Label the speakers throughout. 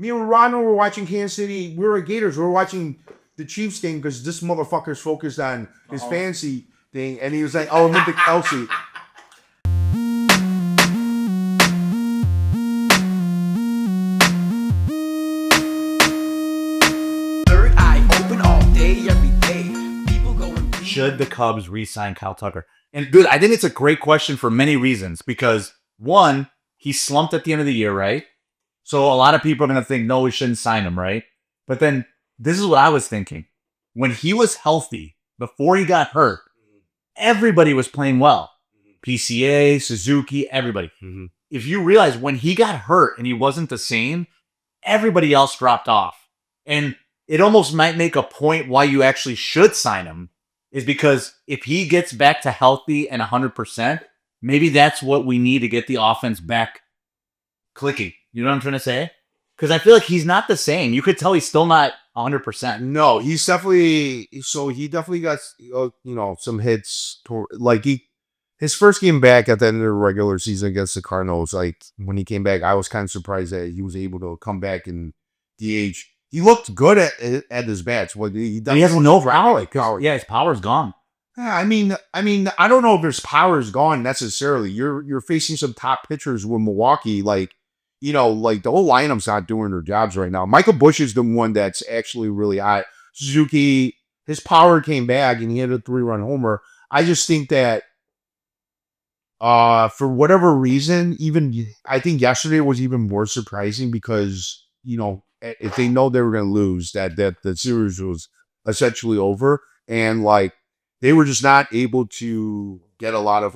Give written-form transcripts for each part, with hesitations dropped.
Speaker 1: Me and Ronald were watching Kansas City. We were at Gators. We were watching the Chiefs game because this motherfucker's focused on his fantasy thing, and he was like, "Oh, I'm into Kelsey."
Speaker 2: Third eye open all day, every day. People going.
Speaker 3: Should the Cubs re-sign Kyle Tucker? And dude, I think it's a great question for many reasons because one, he slumped at the end of the year, right? So a lot of people are going to think, no, we shouldn't sign him, right? But then this is what I was thinking. When he was healthy, before he got hurt, everybody was playing well. PCA, Suzuki, everybody.
Speaker 1: Mm-hmm.
Speaker 3: If you realize when he got hurt and he wasn't the same, everybody else dropped off. And it almost might make a point why you actually should sign him is because if he gets back to healthy and 100%, maybe that's what we need to get the offense back clicking. You know what I'm trying to say? Because I feel like he's not the same. You could tell he's still not 100%.
Speaker 1: No, he's definitely he definitely got some hits. His first game back at the end of the regular season against the Cardinals, like when he came back, I was kind of surprised that he was able to come back and DH. He looked good at his bats. What he
Speaker 3: has no power. Yeah, his power's gone.
Speaker 1: Yeah, I mean, I don't know if his power's gone necessarily. You're facing some top pitchers with Milwaukee, like the whole lineup's not doing their jobs right now. Michael Busch is the one that's actually really hot. Suzuki, his power came back and he hit a 3-run homer. I just think that for whatever reason, I think yesterday was even more surprising because, if they know they were going to lose, that the series was essentially over. And they were just not able to get a lot of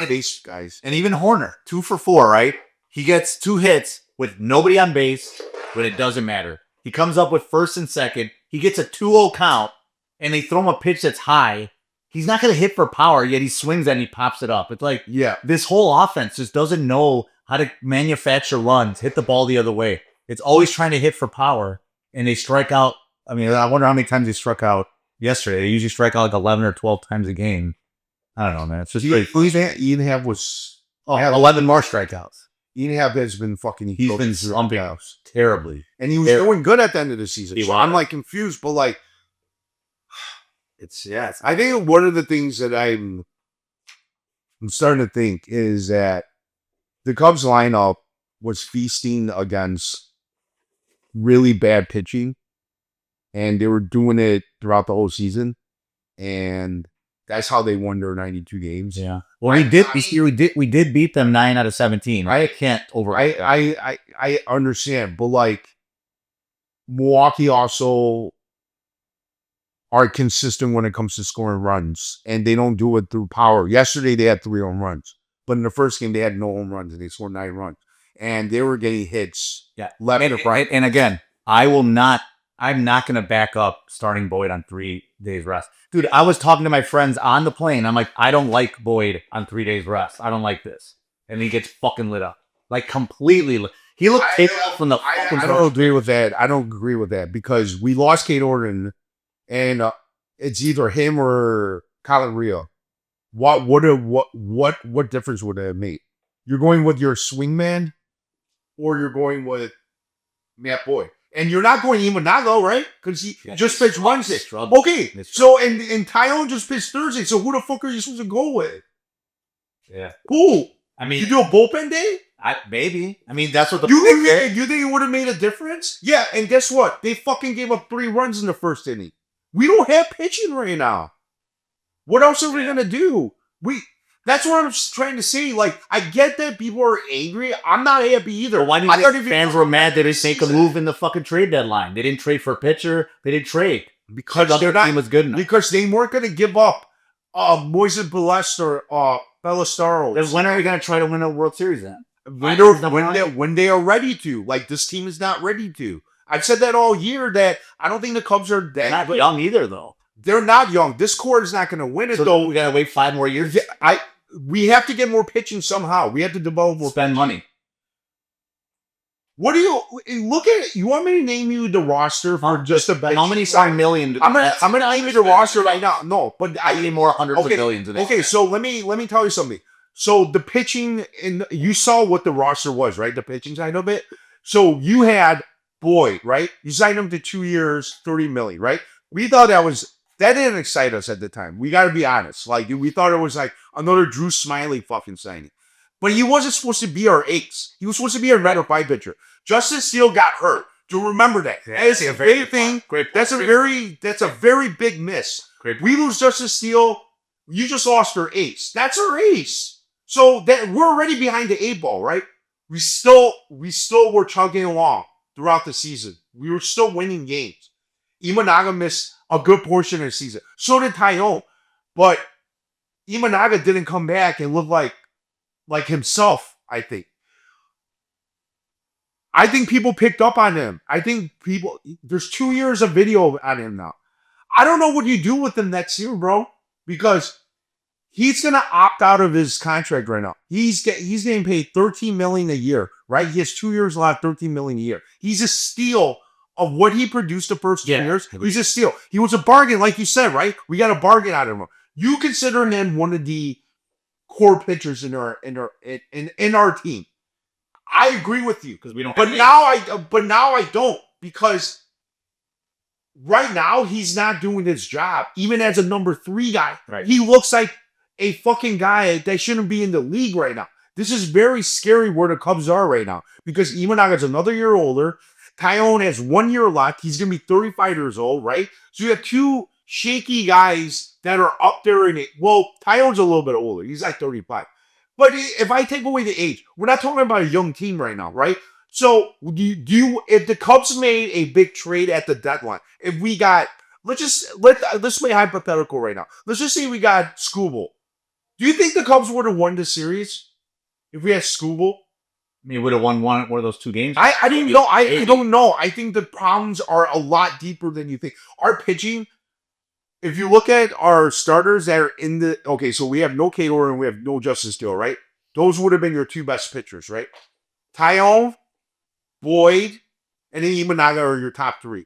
Speaker 1: base guys.
Speaker 3: And even Horner, 2 for 4, right? He gets 2 hits with nobody on base, but it doesn't matter. He comes up with first and second. He gets a 2-0 count, and they throw him a pitch that's high. He's not going to hit for power, yet he swings and he pops it up. It's like, this whole offense just doesn't know how to manufacture runs, hit the ball the other way. It's always trying to hit for power, and they strike out. I mean, I wonder how many times they struck out yesterday. They usually strike out like 11 or 12 times a game. I don't know, man. It's just
Speaker 1: Ian Happ was
Speaker 3: 11 more strikeouts.
Speaker 1: Ian Happ has been fucking.
Speaker 3: He's been slumping terribly,
Speaker 1: and he was doing good at the end of the season. So I'm confused, but I think one of the things that I'm starting to think is that the Cubs lineup was feasting against really bad pitching, and they were doing it throughout the whole season, and that's how they won their 92 games.
Speaker 3: Yeah. Well, we did beat them 9 out of 17. Right?
Speaker 1: I understand, but Milwaukee also are consistent when it comes to scoring runs, and they don't do it through power. Yesterday they had 3 home runs, but in the first game they had no home runs and they scored 9 runs, and they were getting hits.
Speaker 3: Yeah, left and right. And again, I'm not going to back up starting Boyd on 3 days rest. Dude, I was talking to my friends on the plane. I'm like, I don't like Boyd on 3 days rest. I don't like this. And he gets fucking lit up. Completely lit. He looked capable from the fucking...
Speaker 1: I don't agree with that. I don't agree with that because we lost Kate Orton, and it's either him or Colin Rio. What difference would it have made? You're going with your swingman, or you're going with Matt Boyd? And you're not going Imanago, right? Because he just pitched Wednesday. Okay, so and Tyone just pitched Thursday. So who the fuck are you supposed to go with?
Speaker 3: Yeah.
Speaker 1: Who?
Speaker 3: I mean,
Speaker 1: you do a bullpen day?
Speaker 3: Maybe. I mean, that's what the...
Speaker 1: You think it would have made a difference? Yeah, and guess what? They fucking gave up 3 runs in the first inning. We don't have pitching right now. What else are we going to do? That's what I'm trying to say. I get that people are angry. I'm not happy either.
Speaker 3: Well, why do you think fans were mad they didn't make a move in the fucking trade deadline? They didn't trade for a pitcher. They didn't trade.
Speaker 1: Because
Speaker 3: their team was good enough.
Speaker 1: Because they weren't going to give up Moises Velez or Ballesteros.
Speaker 3: Then when are we going to try to win a World Series then?
Speaker 1: When they are ready to. This team is not ready to. I've said that all year that I don't think the Cubs are that.
Speaker 3: They're not young either, though.
Speaker 1: They're not young. This core is not going to win it, though.
Speaker 3: We got to wait 5 more years?
Speaker 1: We have to get more pitching somehow. We have to develop more.
Speaker 3: Spend money.
Speaker 1: What do you look at? It? You want me to name you the roster for just about
Speaker 3: how many $1
Speaker 1: I'm gonna name you the roster right now. No, but
Speaker 3: I need more hundreds of millions.
Speaker 1: Okay, so let me tell you something. So the pitching you saw what the roster was, right? The pitching side of it. So you had Boyd, right? You signed him to 2 years, 30 million, right? We thought that didn't excite us at the time. We got to be honest. Like, we thought it was like another Drew Smiley fucking signing. But he wasn't supposed to be our ace. He was supposed to be a red or five pitcher. Justice Steele got hurt. Do remember that. That's a very thing. That's a very big miss. We lose Justice Steele. You just lost our ace. That's our ace. So that we're already behind the 8 ball, right? We still were chugging along throughout the season. We were still winning games. Imanaga missed a good portion of the season. So did Tyone. But Imanaga didn't come back and look like himself, I think. I think people picked up on him. There's 2 years of video on him now. I don't know what you do with him next year, bro, because he's gonna opt out of his contract right now. He's getting paid $13 million a year, right? He has 2 years left, $13 million a year. He's a steal of what he produced the first 2 years. He's a steal. He was a bargain, like you said, right? We got a bargain out of him. You consider him one of the core pitchers in our team. I agree with you
Speaker 3: because we don't.
Speaker 1: But now I don't, because right now he's not doing his job. Even as a number 3 guy,
Speaker 3: right.
Speaker 1: He looks like a fucking guy that shouldn't be in the league right now. This is very scary where the Cubs are right now, because Imanaga's another year older. Tyone has 1 year left. He's gonna be 35 years old, right? So you have 2 shaky guys that are up there in it. Well, Tyone's a little bit older. He's like 35. But if I take away the age, we're not talking about a young team right now, right? So if the Cubs made a big trade at the deadline, if we got, let's play hypothetical right now. Let's just say we got Skubal. Do you think the Cubs would have won the series if we had Skubal?
Speaker 3: I mean, would have won one of those 2 games?
Speaker 1: I didn't know. I don't know. I think the problems are a lot deeper than you think. Our pitching, if you look at our starters that are in the... Okay, so we have no Kador and we have no Justice Steele, right? Those would have been your 2 best pitchers, right? Tyone, Boyd, and then Imanaga are your top 3.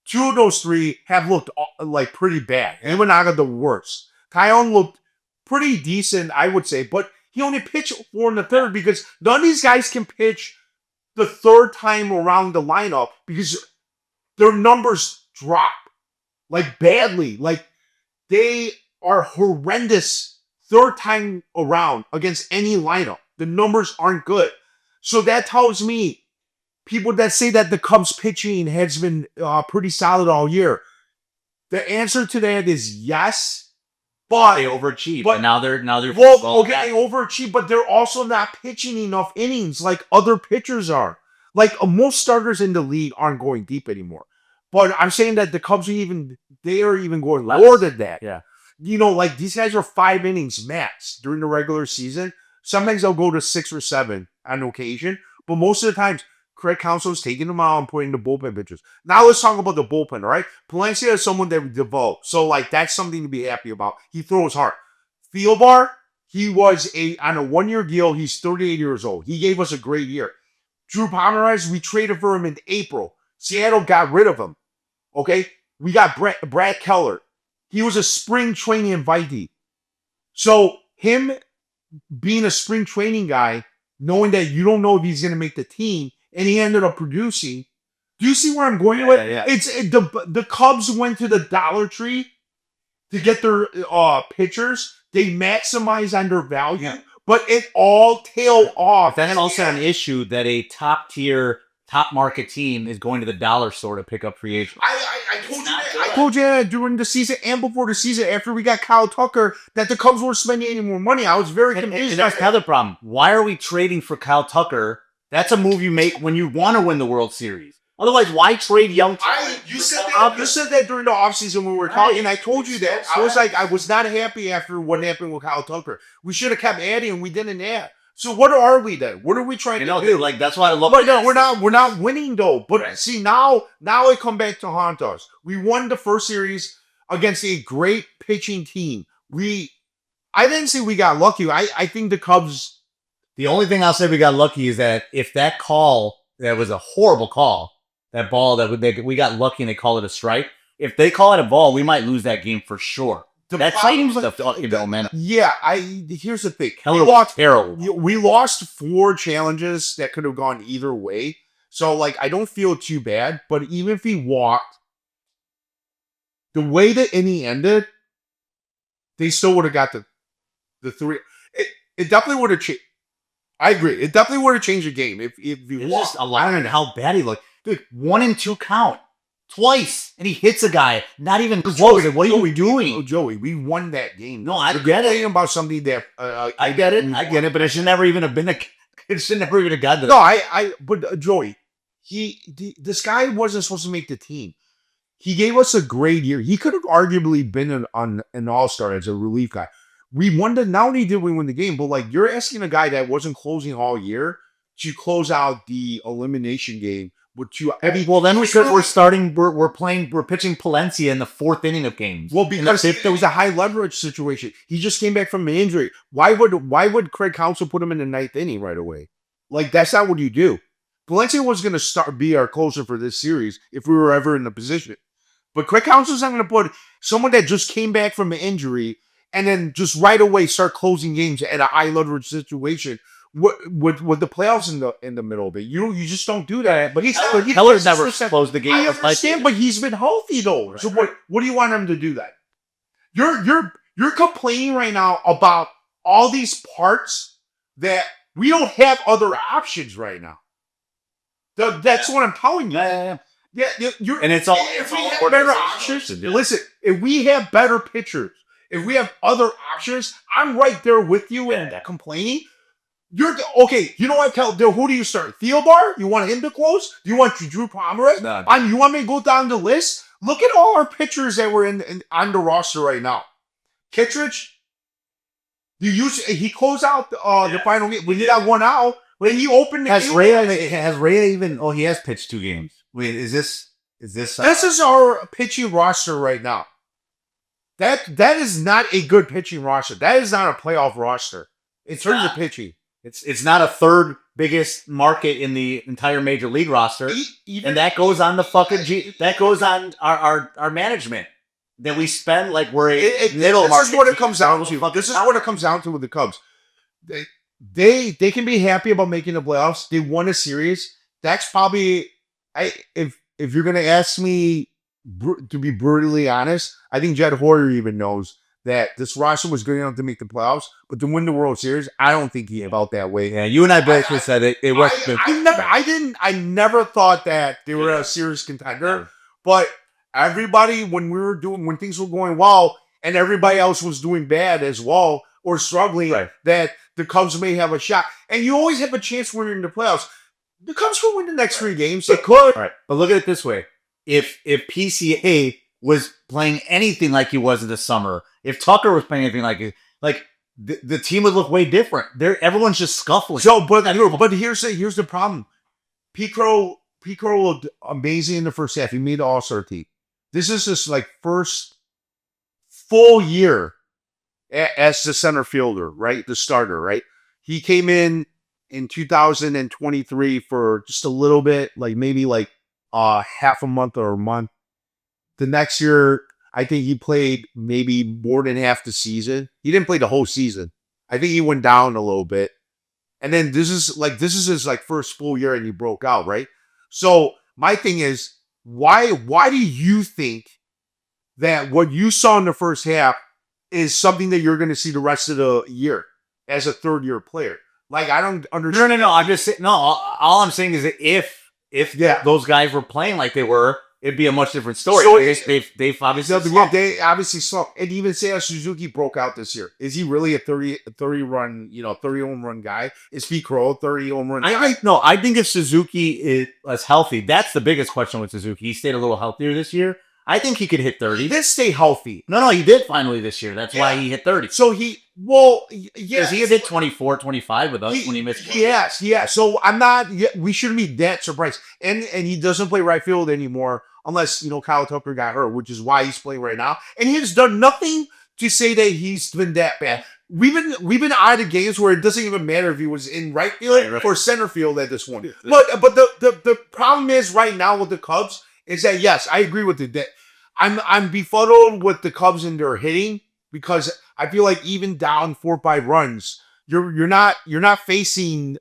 Speaker 1: 2 of those 3 have looked like pretty bad. Imanaga the worst. Tyone looked pretty decent, I would say, but he only pitched 4 in the 3rd because none of these guys can pitch the 3rd time around the lineup because their numbers drop. Like, badly. Like, they are horrendous 3rd time around against any lineup. The numbers aren't good. So that tells me, people that say that the Cubs pitching has been pretty solid all year, the answer to that is yes, but
Speaker 3: they overachieved.
Speaker 1: But
Speaker 3: and now they're
Speaker 1: they overachieved, but they're also not pitching enough innings like other pitchers are. Like, most starters in the league aren't going deep anymore. But I'm saying that the Cubs are even going lower than that.
Speaker 3: Yeah.
Speaker 1: You know, like, these guys are 5 innings max during the regular season. Sometimes they'll go to 6 or 7 on occasion. But most of the times, Craig Counsell's taking them out and putting the bullpen pitchers. Now let's talk about the bullpen, all right? Palencia is someone that we developed. So, like, that's something to be happy about. He throws hard. Thielbar, he was on a 1-year deal. He's 38 years old. He gave us a great year. Drew Pomeranz, we traded for him in April. Seattle got rid of him. Okay? We got Brad Keller. He was a spring training invitee. So, him being a spring training guy, knowing that you don't know if he's going to make the team, and he ended up producing. Do you see where I'm going with?
Speaker 3: Yeah.
Speaker 1: The Cubs went to the Dollar Tree to get their pitchers. They maximize on their value, but it all tailed off.
Speaker 3: But that's also an issue that a top-tier, top-market team is going to the dollar store to pick up free agents.
Speaker 1: I told you that during the season and before the season, after we got Kyle Tucker, that the Cubs weren't spending any more money. I was very confused.
Speaker 3: And that's the other problem. Why are we trading for Kyle Tucker? That's a move you make when you want to win the World Series. Otherwise, why trade young?
Speaker 1: You said that during the offseason when we were talking, and I told you that. I was like, I was not happy after what happened with Kyle Tucker. We should have kept adding, and we didn't add. So what are we then? What are we trying to do?
Speaker 3: Dude, like, that's why I love.
Speaker 1: But no, we're not winning though. But see, now it come back to haunt us. We won the first series against a great pitching team. I didn't say we got lucky. I think the Cubs.
Speaker 3: The only thing I'll say we got lucky is that if that call, that was a horrible call, that ball we got lucky and they call it a strike. If they call it a ball, we might lose that game for sure. That changed the man.
Speaker 1: Yeah, here's the thing.
Speaker 3: We lost terrible.
Speaker 1: We lost 4 challenges that could have gone either way. So like I don't feel too bad, but even if he walked, the way the inning ended, they still would have got the three. It definitely would have changed. I agree. It definitely would have changed the game if you
Speaker 3: It's
Speaker 1: walked.
Speaker 3: just alarming how bad he looked. Dude, 1-2 count. Twice. And he hits a guy. Not even close. What are we
Speaker 1: Oh,
Speaker 3: doing?
Speaker 1: Joey, we won that game.
Speaker 3: No, I
Speaker 1: You're
Speaker 3: get it.
Speaker 1: complaining about something that
Speaker 3: I get it, but it should never even have been it should never even have gotten to
Speaker 1: no, but Joey, this guy wasn't supposed to make the team. He gave us a great year. He could have arguably been an all-star as a relief guy. We won not only did we win the game, but like you're asking a guy that wasn't closing all year to close out the elimination game with two. I mean,
Speaker 3: Well, then we're pitching Palencia in the 4th inning of games.
Speaker 1: well,
Speaker 3: In the
Speaker 1: because
Speaker 3: fifth-
Speaker 1: there was a high leverage situation. He just came back from an injury. Why would Craig Counsell put him in the 9th inning right away? Like that's not what you do. Valencia was going to be our closer for this series if we were ever in the position. But Craig Counsell's not going to put someone that just came back from an injury and then just right away start closing games at a high leverage situation with the playoffs in the middle of it. You just don't do that. But
Speaker 3: Keller's never closed the game.
Speaker 1: I understand, but he's been healthy though. So what do you want him to do that? You're complaining right now about all these parts that we don't have other options right now. That's what I'm telling you. Yeah, you're,
Speaker 3: And it's all
Speaker 1: if we have better options. Listen, if we have better pitchers, if we have other options, I'm right there with you in that complaining. You're okay. You know what? Who do you start? Theobar? You want him to close? Do you want Drew Pomeroy?
Speaker 3: No.
Speaker 1: You want me to go down the list? Look at all our pitchers that were on the roster right now. Kittredge, he closed out the final game. We got one out when he opened the
Speaker 3: Has
Speaker 1: game.
Speaker 3: Ray even? Oh, he has pitched 2 games. Wait, is this?
Speaker 1: This is our pitching roster right now. That is not a good pitching roster. That is not a playoff roster in terms of pitching.
Speaker 3: It's not a 3rd biggest market in the entire major league roster, and that goes on the fucking that goes on our management that we spend like we're a middle market.
Speaker 1: This is what it comes down to. This is what it comes down to with the Cubs. They can be happy about making the playoffs. They won a series. That's probably if you're gonna ask me to be brutally honest, I think Jed Hoyer even knows that this roster was good enough to make the playoffs, but to win the World Series, I don't think he felt that way.
Speaker 3: Yeah, you and I basically said it was.
Speaker 1: I never thought that they were a serious contender, but everybody when things were going well and everybody else was doing bad as well or struggling,
Speaker 3: Right.
Speaker 1: that the Cubs may have a shot. And you always have a chance when you're in the playoffs. The Cubs could win the next 3 games. They could.
Speaker 3: All right, but look at it this way: if PCA was playing anything like he was in the summer, if Tucker was playing anything like the team would look way different. Everyone's just scuffling.
Speaker 1: So, but here's the problem. Pico looked amazing in the first half. He made the All-Star team. This is his like first full year as the center fielder, right? The starter, right? He came in 2023 for just a little bit, like maybe like half a month or a month. The next year, I think he played maybe more than half the season. He didn't play the whole season. I think he went down a little bit. And then this is his like first full year and he broke out, right? So my thing is, why do you think that what you saw in the first half is something that you're going to see the rest of the year as a 3rd-year player? Like, I don't understand.
Speaker 3: No. I'm just saying. No, all I'm saying is that if
Speaker 1: Yeah.
Speaker 3: those guys were playing like they were, it'd be a much different story.
Speaker 1: So
Speaker 3: they've obviously
Speaker 1: They obviously suck. And even Seiya Suzuki broke out this year. Is he really a 30 run, 30 home run guy? Is Pete Crow a 30 home run?
Speaker 3: I think if Suzuki is healthy, that's the biggest question with Suzuki. He stayed a little healthier this year. I think he could hit 30.
Speaker 1: He did stay healthy.
Speaker 3: No, he did finally this year. That's why he hit 30.
Speaker 1: So
Speaker 3: Because he hit 24, 25 with us when he missed.
Speaker 1: Yes. So we shouldn't be that surprised. And he doesn't play right field anymore unless, Kyle Tucker got hurt, which is why he's playing right now. And he's done nothing to say that he's been that bad. We've been out of games where it doesn't even matter if he was in right field or center field at this one. But the problem is right now with the Cubs is that, yes, I agree with it. That I'm befuddled with the Cubs and their hitting because I feel like even down 4 or 5 runs, you're not facing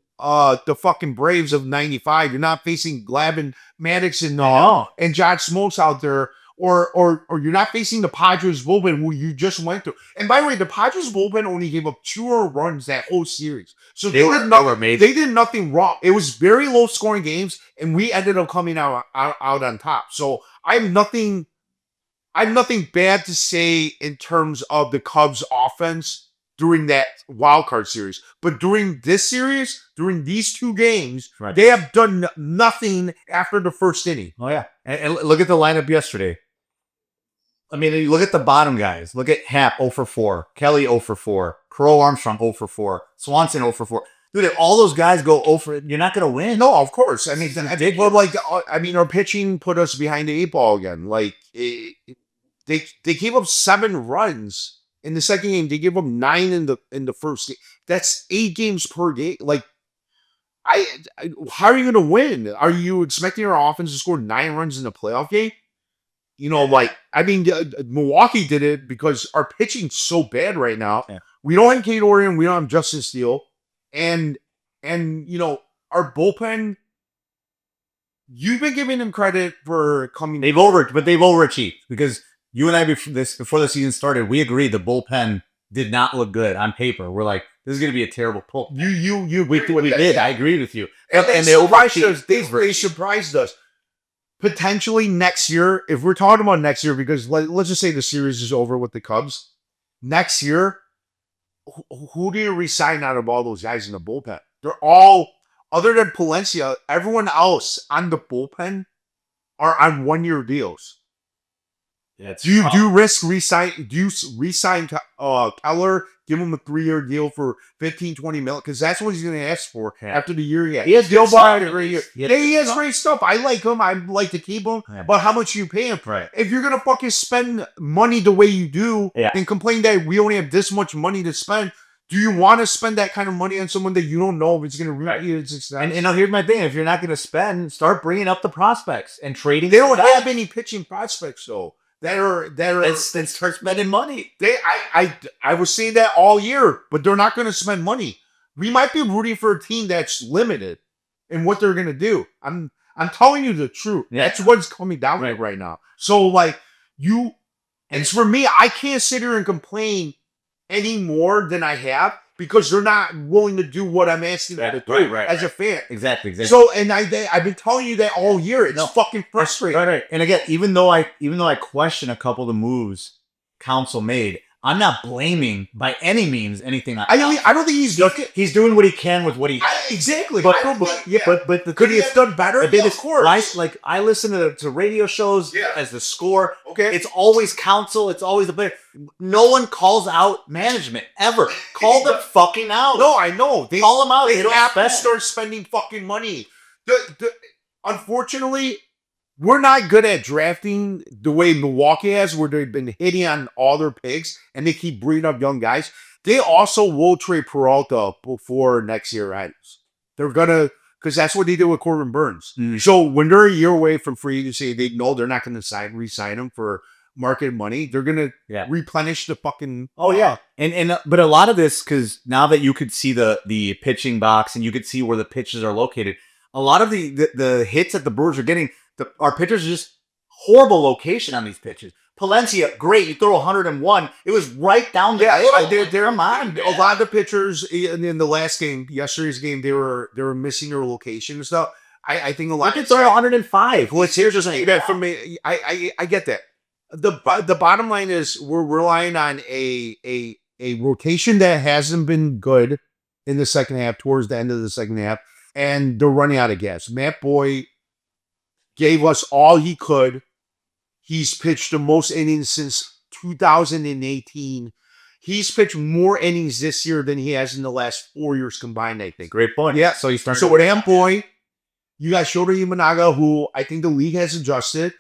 Speaker 1: the fucking Braves of '95. You're not facing Glavin, Maddox,
Speaker 3: know.
Speaker 1: and John Smoltz out there, or you're not facing the Padres bullpen who you just went through. And by the way, the Padres bullpen only gave up 2 runs that whole series, so
Speaker 3: They were amazing.
Speaker 1: they did nothing wrong. It was very low scoring games, and we ended up coming out on top. So I have nothing bad to say in terms of the Cubs offense during that wild card series. But during this series, during these 2 games,
Speaker 3: Right.
Speaker 1: they have done nothing after the first inning.
Speaker 3: Oh yeah, and look at the lineup yesterday. I mean, you look at the bottom guys. Look at Happ 0 for 4, Kelly 0 for 4, Crow Armstrong 0 for 4, Swanson 0 for 4. Dude, if all those guys go 0 for, you're not gonna win.
Speaker 1: No, of course. I mean, our pitching put us behind the 8 ball again. Like they gave up 7 runs in the second game. They gave up 9 in the first game. That's 8 games per game. Like, how are you going to win? Are you expecting our offense to score 9 runs in the playoff game? Milwaukee did it because our pitching's so bad right now.
Speaker 3: Yeah.
Speaker 1: We don't have Kate Orion. We don't have Justin Steele. And our bullpen, you've been giving them credit for coming.
Speaker 3: They've overachieved because you and I before the season started, we agreed the bullpen did not look good on paper. We're like, this is going to be a terrible pull.
Speaker 1: We
Speaker 3: did. I agreed with you.
Speaker 1: And they surprised us. They
Speaker 3: overachieved.
Speaker 1: surprised us. Potentially next year, if we're talking about next year, because let's just say the series is over with the Cubs. Next year, who do you resign out of all those guys in the bullpen? They're all, other than Palencia, everyone else on the bullpen are on 1-year deals.
Speaker 3: Yeah,
Speaker 1: Do you risk resign? Do you resign Keller? Give him a 3-year deal for 15-20 million because that's what he's going to ask for after the year he had.
Speaker 3: He has
Speaker 1: Still
Speaker 3: good
Speaker 1: buying
Speaker 3: stuff.
Speaker 1: it right here.
Speaker 3: He has
Speaker 1: He has
Speaker 3: stuff.
Speaker 1: great stuff. I like him. I like to keep him.
Speaker 3: Yeah.
Speaker 1: But how much you pay him?
Speaker 3: Right.
Speaker 1: If you're gonna fucking spend money the way you do
Speaker 3: Yeah.
Speaker 1: and complain that we only have this much money to spend, do you want to spend that kind of money on someone that you don't know if it's gonna repeat its success?
Speaker 3: And here's my thing: if you're not going to spend, start bringing up the prospects and trading.
Speaker 1: they don't have any pitching prospects though. That are
Speaker 3: Then start spending money.
Speaker 1: I was saying that all year, but they're not going to spend money. We might be rooting for a team that's limited in what they're going to do. I'm telling you the truth.
Speaker 3: Yeah.
Speaker 1: That's what's coming down right now. So and for me, I can't sit here and complain any more than I have because they're not willing to do what I'm asking them to do as a fan.
Speaker 3: Exactly.
Speaker 1: So, and I've been telling you that all year. It's fucking frustrating.
Speaker 3: Right. And again, even though I question a couple of the moves Council made, I'm not blaming by any means anything.
Speaker 1: I don't think
Speaker 3: He's doing what he can with what he.
Speaker 1: exactly.
Speaker 3: But
Speaker 1: But
Speaker 3: could he have done
Speaker 1: better?
Speaker 3: But then
Speaker 1: Of course.
Speaker 3: I listen to radio shows
Speaker 1: Yeah.
Speaker 3: as the score.
Speaker 1: Okay.
Speaker 3: It's always Council. It's always the player. No one calls out management ever. Call them fucking out.
Speaker 1: No, I know. They
Speaker 3: Call them out.
Speaker 1: They
Speaker 3: They don't
Speaker 1: have to
Speaker 3: spend.
Speaker 1: start spending fucking money. Unfortunately, we're not good at drafting the way Milwaukee has, where they've been hitting on all their picks and they keep breeding up young guys. They also will trade Peralta before next year ends. They're gonna, because that's what they did with Corbin Burns.
Speaker 3: Mm.
Speaker 1: So when they're a year away from free agency, they know they're not going to re-sign him for market money. They're gonna replenish the fucking.
Speaker 3: Oh yeah, and but a lot of this, because now that you could see the pitching box and you could see where the pitches are located, a lot of the hits that the Brewers are getting, our pitchers are just horrible location on these pitches. Palencia, great, you throw 101. It was right down the middle. They're a mind.
Speaker 1: A lot of the pitchers in the last game, yesterday's game, they were missing their location and stuff. I think a lot.
Speaker 3: You could throw 105.
Speaker 1: Well, here's just like that for me. I get that. The bottom line is we're relying on a rotation that hasn't been good in the second half, towards the end of the second half, and they're running out of gas. Matt Boyd gave us all he could. He's pitched the most innings since 2018. He's pitched more innings this year than he has in the last 4 years combined, I think.
Speaker 3: Great point.
Speaker 1: Yeah.
Speaker 3: So you start.
Speaker 1: So with Amboy, you got Shota Imanaga, who I think the league has adjusted.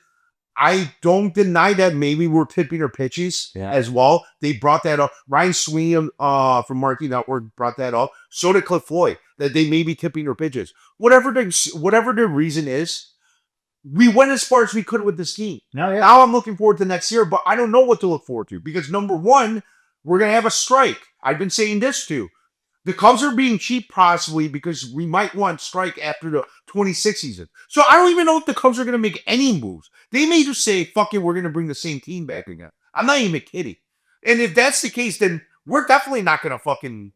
Speaker 1: I don't deny that maybe we're tipping our pitches as well. They brought that up. Ryan Sweeney from Marquee Network brought that up. So did Cliff Floyd, that they may be tipping their pitches. Whatever the reason is, we went as far as we could with this team. Now I'm looking forward to next year, but I don't know what to look forward to because number one, we're going to have a strike. I've been saying this too. The Cubs are being cheap possibly because we might want strike after the 26 season. So I don't even know if the Cubs are going to make any moves. They may just say, fuck it, we're going to bring the same team back again. I'm not even kidding. And if that's the case, then we're definitely not going to fucking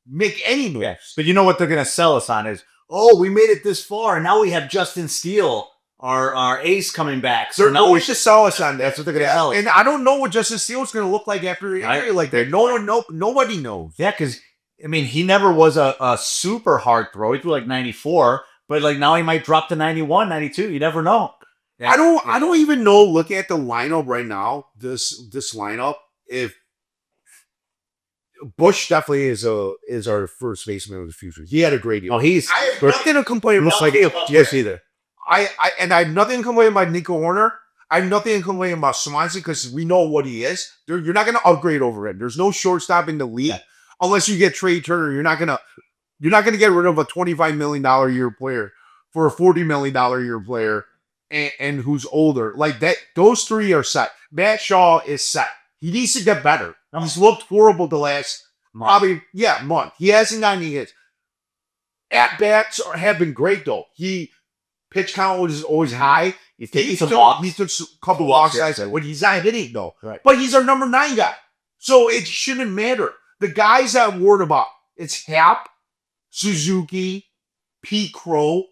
Speaker 1: make any moves.
Speaker 3: Yeah. But you know what they're going to sell us on is, oh, we made it this far, and now we have Justin Steele, our ace, coming back. So
Speaker 1: They're
Speaker 3: now
Speaker 1: always just sell us on that.
Speaker 3: that's what they're going to sell us.
Speaker 1: And I don't know what Justin Steele's going to look like after an injury like that. Nobody knows.
Speaker 3: Yeah, because I mean, he never was a super hard throw. He threw like 94, but like now he might drop to 91, 92. You never know.
Speaker 1: I don't even know. Looking at the lineup right now, this lineup, if Bush definitely is our first baseman of the future. He had a great year.
Speaker 3: Oh, he's
Speaker 1: I have nothing to complain about.
Speaker 3: yes either.
Speaker 1: I have nothing to complain about Nico Horner. I have nothing to complain about Swanson because we know what he is. You're not going to upgrade over him. There's no shortstop in the league unless you get Trey Turner. You're not gonna get rid of a $25 million a year player for a $40 million a year player and who's older. Like that, those three are set. Matt Shaw is set. He needs to get better. He's looked horrible the last month. He hasn't gotten any hits. At bats have been great though. Pitch count was always high.
Speaker 3: He
Speaker 1: He
Speaker 3: took
Speaker 1: took a couple walks, guys. When he's not hitting though,
Speaker 3: Right.
Speaker 1: but he's our number 9 guy, so it shouldn't matter. The guys that I'm worried about, it's Hap, Suzuki, Pete Crow,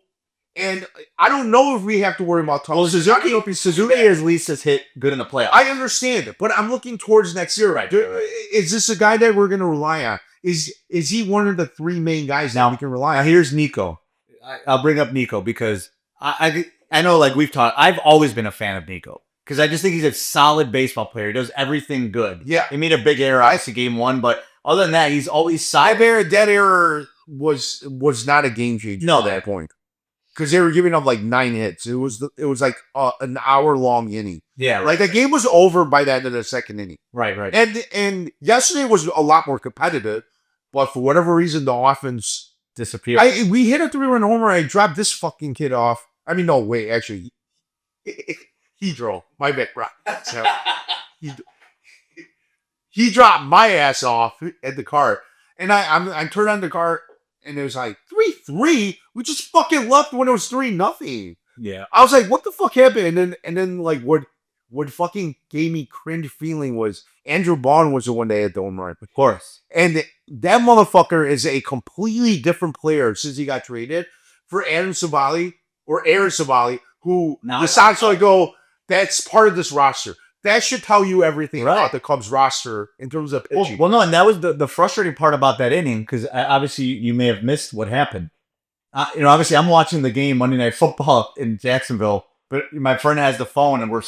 Speaker 1: and I don't know if we have to worry about
Speaker 3: Well,
Speaker 1: Thomas.
Speaker 3: Suzuki at least has hit good in the playoffs.
Speaker 1: I understand it, but I'm looking towards next year.
Speaker 3: Right.
Speaker 1: Is this a guy that we're going to rely on? Is he one of the 3 main guys
Speaker 3: Now-
Speaker 1: that we can rely
Speaker 3: Now
Speaker 1: on?
Speaker 3: here's Nico. I'll bring up Nico because I know like we've talked. I've always been a fan of Nico because I just think he's a solid baseball player. He does everything good.
Speaker 1: Yeah.
Speaker 3: He made a big error, obviously game 1, but other than that, he's always solid.
Speaker 1: That error was not a game changer
Speaker 3: No.
Speaker 1: at that point because they were giving up like 9 hits. It was like an hour long inning.
Speaker 3: Yeah, right,
Speaker 1: Like the game was over by the end of the second inning.
Speaker 3: right.
Speaker 1: And yesterday was a lot more competitive, but for whatever reason, the offense.
Speaker 3: Disappear.
Speaker 1: We hit a 3-run homer. I dropped this fucking kid off. I mean, no, wait, actually, he drove my bad, bro. So, he dropped my ass off at the car, and I turned on the car, and it was like 3-3. We just fucking left when it was 3-0.
Speaker 3: yeah.
Speaker 1: I was like, what the fuck happened? And then like what fucking gave me cringe feeling was Andrew Bond was the one that had the home run.
Speaker 3: Of course.
Speaker 1: And that motherfucker is a completely different player since he got traded for Aaron Savali, who
Speaker 3: Now
Speaker 1: the
Speaker 3: I-
Speaker 1: Sox go, that's part of this roster. That should tell you everything
Speaker 3: Right.
Speaker 1: about the Cubs roster in terms of pitching.
Speaker 3: Well, no, and that was the frustrating part about that inning because obviously you may have missed what happened. Obviously I'm watching the game Monday Night Football in Jacksonville, but my friend has the phone and we're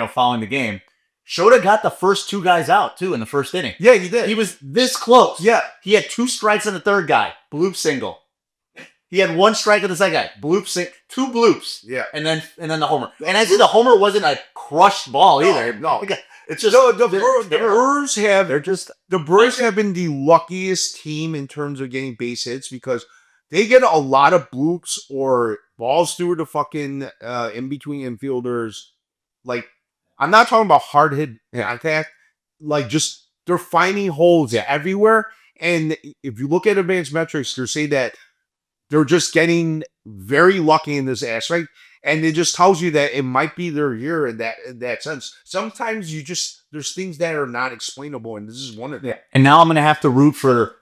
Speaker 3: following the game. Shota got the first 2 guys out too in the first inning.
Speaker 1: Yeah, he did.
Speaker 3: He was this close.
Speaker 1: Yeah.
Speaker 3: He had 2 strikes on the third guy, bloop single. He had 1 strike on the second guy, bloop 2 bloops,
Speaker 1: Yeah.
Speaker 3: and then the homer. And I see the homer wasn't a crushed ball either.
Speaker 1: No.
Speaker 3: It's just
Speaker 1: The Brewers have
Speaker 3: they're just
Speaker 1: the Brewers have been the luckiest team in terms of getting base hits because they get a lot of bloops or balls through the fucking in between infielders. Like, I'm not talking about hard hit contact. Like, just they're finding holes everywhere. And if you look at advanced metrics, they're saying that they're just getting very lucky in this aspect. And it just tells you that it might be their year in that sense. Sometimes there's things that are not explainable, and this is one of them.
Speaker 3: And now I'm going to have to root for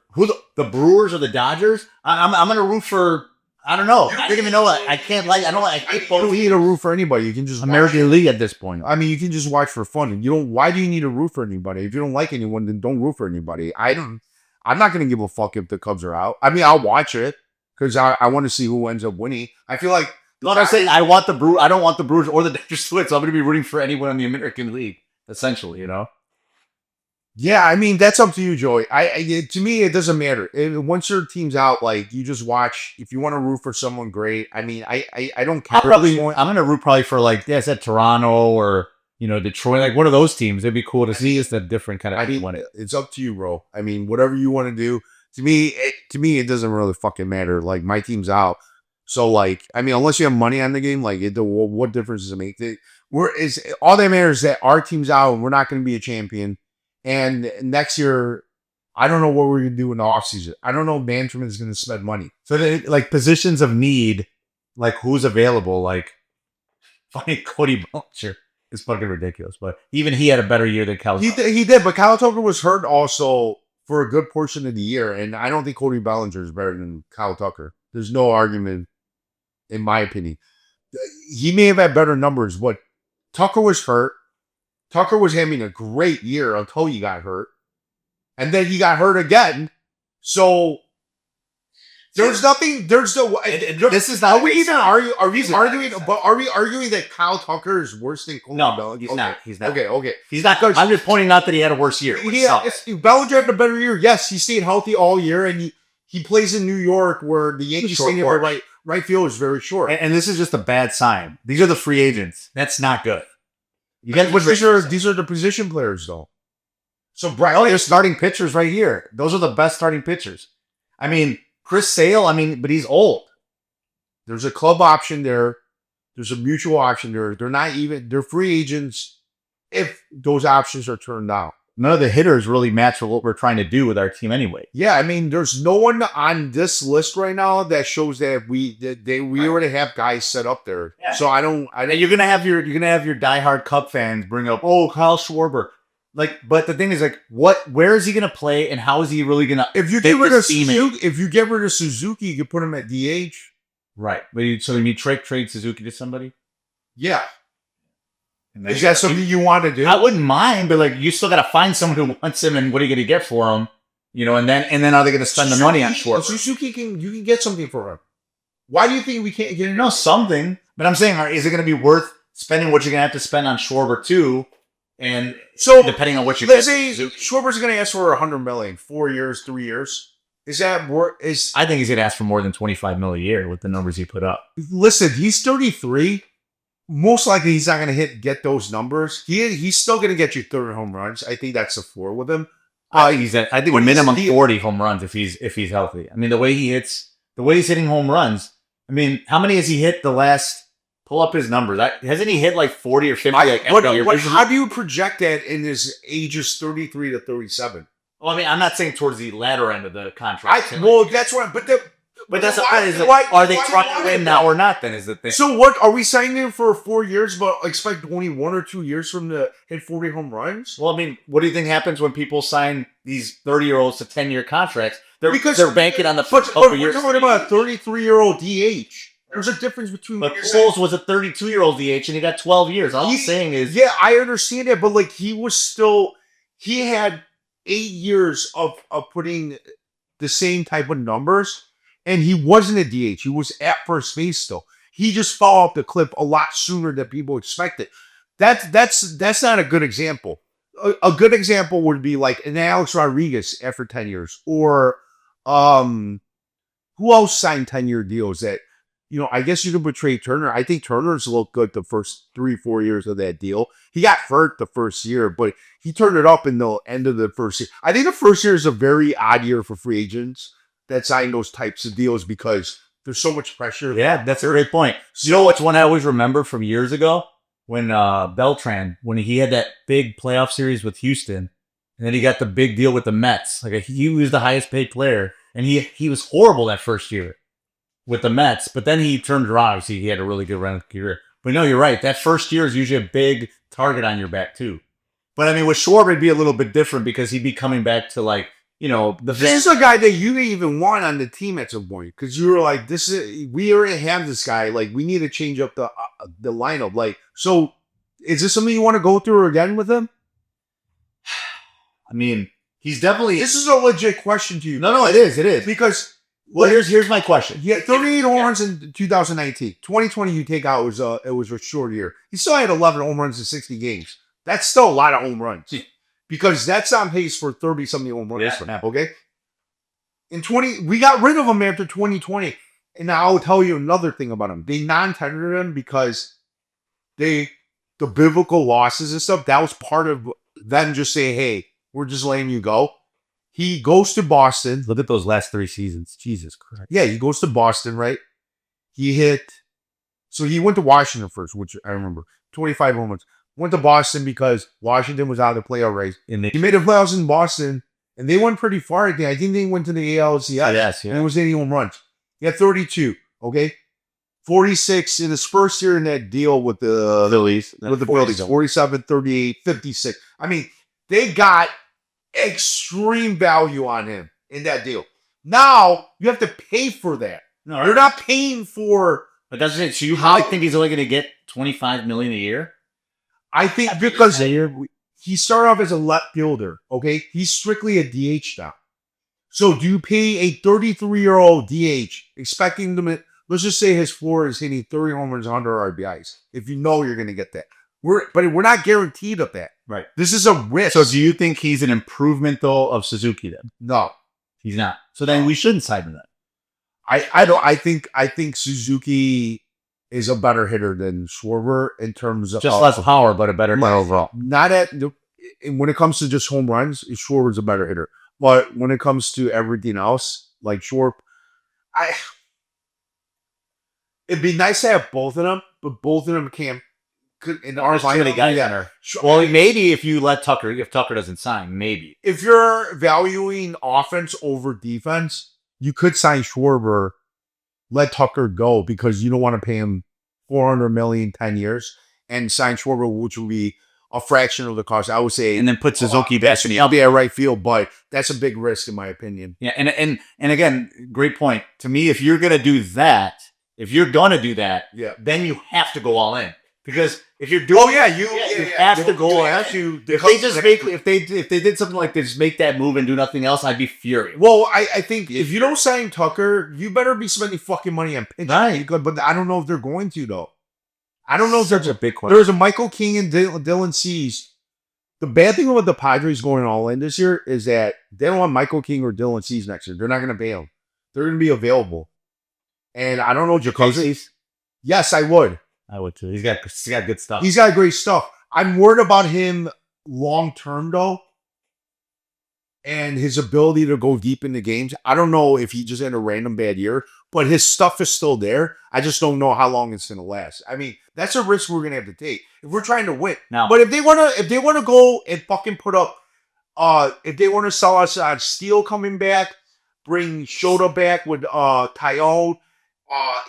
Speaker 3: the Brewers or the Dodgers. I'm going to root for, I don't know. I don't even know. I can't like, I don't like, I hate
Speaker 1: You don't
Speaker 3: both.
Speaker 1: need to root for anybody. You can just watch.
Speaker 3: American League at this point.
Speaker 1: I mean, you can just watch for fun. And you don't. Why do you need to root for anybody? If you don't like anyone, then don't root for anybody. I'm not going to give a fuck if the Cubs are out. I mean, I'll watch it because I want to see who ends up winning. I feel like
Speaker 3: No, I'm saying I don't want the Brewers or the Dodgers to win, so I'm going to be rooting for anyone in the American League, essentially,
Speaker 1: yeah. I mean, that's up to you, Joey. To me, it doesn't matter. Once your team's out, like you just watch. If you want to root for someone, great. I mean, I don't care.
Speaker 3: I'm going to root probably for like, I said Toronto or, Detroit, like one of those teams. It'd be cool to see. It's a different kind of.
Speaker 1: I mean, it's up to you, bro. I mean, whatever you want to do. To me, it doesn't really fucking matter. Like my team's out, so like, I mean, unless you have money on the game, like, what difference does it make? All that matters is that our team's out and we're not going to be a champion. And next year, I don't know what we're going to do in the offseason. I don't know if management is going to spend money.
Speaker 3: So they, like positions of need, like who's available, like funny Cody Bellinger is fucking ridiculous. But even he had a better year than Cal.
Speaker 1: He did, but Kyle Tucker was hurt also for a good portion of the year, and I don't think Cody Bellinger is better than Kyle Tucker. There's no argument, in my opinion. He may have had better numbers, but Tucker was hurt. Tucker was having a great year until he got hurt. And then he got hurt again. So there's nothing. There's no.
Speaker 3: This is not.
Speaker 1: Are we even arguing? Are we arguing? But are we arguing that Kyle Tucker is worse than Cody
Speaker 3: No,
Speaker 1: Bellinger?
Speaker 3: he's
Speaker 1: Okay.
Speaker 3: not. He's not.
Speaker 1: Okay.
Speaker 3: He's not. I'm just pointing out that he had a worse year. which sucks.
Speaker 1: Bellinger had a better year. Yes, he stayed healthy all year, and he plays in New York, where the Yankees
Speaker 3: Short
Speaker 1: stadium
Speaker 3: porch.
Speaker 1: for right field is very short.
Speaker 3: And this is just a bad sign. These are the free agents. That's not good. You got
Speaker 1: These are the position players, though. So
Speaker 3: right. They're starting pitchers right here. Those are the best starting pitchers. I mean, Chris Sale. I mean, but he's old.
Speaker 1: there's a club option there. There's a mutual option there. They're free agents if those options are turned down.
Speaker 3: None of the hitters really match with what we're trying to do with our team anyway.
Speaker 1: Yeah, I mean, there's no one on this list right now that shows that we already have guys set up there.
Speaker 3: Yeah.
Speaker 1: So I don't.
Speaker 3: And you're gonna have your diehard Cub fans bring up, oh, Kyle Schwarber. Like, but the thing is, like, where is he gonna play, and how is he really gonna?
Speaker 1: If you
Speaker 3: fit
Speaker 1: get rid
Speaker 3: this
Speaker 1: of
Speaker 3: team in?
Speaker 1: Suzuki, if you get rid of Suzuki, you can put him at DH.
Speaker 3: Right, but so you trade Suzuki to somebody?
Speaker 1: Yeah,
Speaker 3: And
Speaker 1: is that something you want to do?
Speaker 3: I wouldn't mind, but like, you still got to find someone who wants him, and what are you gonna get for him? You know, and then are they gonna spend the money on Schwarber?
Speaker 1: Suzuki you can get something for him. Why do you think we can't get him?
Speaker 3: No, something. But I'm saying, is it gonna be worth spending what you're gonna have to spend on Schwarber too? And
Speaker 1: So
Speaker 3: depending on what you
Speaker 1: let's
Speaker 3: get,
Speaker 1: say
Speaker 3: Suzuki.
Speaker 1: Schwarber's going to ask for $100 million, 4 years, 3 years. Is that more?
Speaker 3: I think he's gonna ask for more than $25 million a year with the numbers he put up.
Speaker 1: Listen, he's 33. Most likely, he's not going to get those numbers. He's still going to get you 30 home runs. I think that's the floor with him.
Speaker 3: I think minimum
Speaker 1: he-
Speaker 3: 40 home runs if he's healthy. I mean, the way he's hitting home runs. I mean, how many has he hit the last? Pull up his numbers. Hasn't he hit like 40 or 50?
Speaker 1: How do you project that in his ages 33 to 37?
Speaker 3: Well, I mean, I'm not saying towards the latter end of the contract.
Speaker 1: That's what. But
Speaker 3: that's
Speaker 1: why-
Speaker 3: are they
Speaker 1: why
Speaker 3: trying
Speaker 1: do
Speaker 3: to
Speaker 1: you
Speaker 3: win
Speaker 1: want
Speaker 3: now
Speaker 1: that?
Speaker 3: or not? Then is the thing.
Speaker 1: So what are we signing him for 4 years, but expect only 1 or 2 years from to hit 40 home runs?
Speaker 3: Well, I mean, what do you think happens when people sign these 30-year-olds to 10-year contracts? They're banking on the first couple
Speaker 1: But we're
Speaker 3: years.
Speaker 1: talking about a 33-year-old DH. There's a difference between.
Speaker 3: But Pujols was a 32-year-old DH, and he got 12 years. All I'm saying is,
Speaker 1: Yeah, I understand it, but like he had 8 years of putting the same type of numbers, and he wasn't a DH. He was at first base still. He just fell off the cliff a lot sooner than people expected. That's not a good example. A good example would be like an Alex Rodriguez after 10 years, or who else signed 10-year deals that. I guess you could put Trey Turner. I think Turner's looked good the first 3-4 years of that deal. He got hurt the first year, but he turned it up in the end of the first year. I think the first year is a very odd year for free agents that sign those types of deals because there's so much pressure.
Speaker 3: yeah, that's a great point. You know what's one I always remember from years ago? When Beltran, when he had that big playoff series with Houston, and then he got the big deal with the Mets. Like he was the highest paid player, and he was horrible that first year with the Mets, but then he turned around. Obviously, he had a really good run of career. But no, you're right. That first year is usually a big target on your back too. But I mean, with Schwarber, it'd be a little bit different because he'd be coming back to
Speaker 1: This is a guy that you didn't even want on the team at some point because you were like, we already have this guy. Like, we need to change up the lineup. Like, so is this something you want to go through again with him?
Speaker 3: I mean, he's definitely.
Speaker 1: This is a legit question to you.
Speaker 3: No, it is.
Speaker 1: Because.
Speaker 3: Well, here's my question.
Speaker 1: He had 38 home runs in 2019. 2020, you take out, it was a short year. He still had 11 home runs in 60 games. That's still a lot of home runs. Because that's on pace for 30-something home runs.
Speaker 3: Yeah.
Speaker 1: Okay? We got rid of him after 2020. And I'll tell you another thing about him. They non-tendered him because the biblical losses and stuff, that was part of them just saying, hey, we're just letting you go. He goes to Boston.
Speaker 3: Look at those last 3 seasons. Jesus Christ.
Speaker 1: Yeah, he goes to Boston, right? So he went to Washington first, which I remember. 25 home runs. Went to Boston because Washington was out of the playoff race.
Speaker 3: And
Speaker 1: He made the playoffs in Boston, And they went pretty far. I think they went to the ALCS.
Speaker 3: Yes,
Speaker 1: And it was 80 home runs. He had 32. Okay. 46 in his first year in that deal with the
Speaker 3: Phillies.
Speaker 1: with the Phillies. 47, 38, 56. I mean, they got extreme value on him in that deal. Now you have to pay for that.
Speaker 3: No,
Speaker 1: You're not paying for.
Speaker 3: But that's it. So you
Speaker 1: How-
Speaker 3: really think he's only going to get $25 million a year?
Speaker 1: I think because he started off as a left fielder. Okay, he's strictly a DH now. So do you pay a 33-year-old DH expecting them? Let's just say his floor is hitting 30 home runs, 100 RBIs. If you know you're going to get that, but we're not guaranteed of that.
Speaker 3: Right.
Speaker 1: This is a risk.
Speaker 3: So do you think he's an improvement though of Suzuki then?
Speaker 1: No,
Speaker 3: He's not. So then we shouldn't sign him then.
Speaker 1: I don't. I think Suzuki is a better hitter than Schwarber in terms of
Speaker 3: Just less power, but a better overall.
Speaker 1: Not at when it comes to just home runs, Schwarber's a better hitter. But when it comes to everything else, like Schwarber, it'd be nice to have both of them, but both of them could in our
Speaker 3: There's too many guys in there. Well, maybe if you let Tucker, if Tucker doesn't sign, maybe.
Speaker 1: If you're valuing offense over defense, you could sign Schwarber, let Tucker go because you don't want to pay him $400 million 10 years, and sign Schwarber, which would be a fraction of the cost. I would say,
Speaker 3: And then put Suzuki back in the
Speaker 1: I'll be at right field, but that's a big risk in my opinion.
Speaker 3: Yeah, and again, great point. To me, if you're gonna do that,
Speaker 1: Yeah.
Speaker 3: then you have to go all in. Because if you're doing, you have to go all in. If they did something like this, make that move and do nothing else, I'd be furious.
Speaker 1: Well, I think if you don't sign Tucker, you better be spending fucking money on pitching.
Speaker 3: Right.
Speaker 1: But I don't know if they're going to though. I don't know if
Speaker 3: Such
Speaker 1: there's
Speaker 3: a big question.
Speaker 1: There's a Michael King and Dylan Cease. The bad thing about the Padres going all in this year is that they don't want Michael King or Dylan Cease next year. They're not going to pay them. They're going to be available. And I don't know Jacoby. Yes, I would.
Speaker 3: I would too. He's got good stuff.
Speaker 1: He's got great stuff. I'm worried about him long term though, and his ability to go deep into games. I don't know if he just had a random bad year, but his stuff is still there. I just don't know how long it's going to last. I mean, that's a risk we're going to have to take if we're trying to win.
Speaker 3: Now,
Speaker 1: But if they want to go and fucking put up, if they want to sell us on Steele coming back, bring Shota back with Tyone.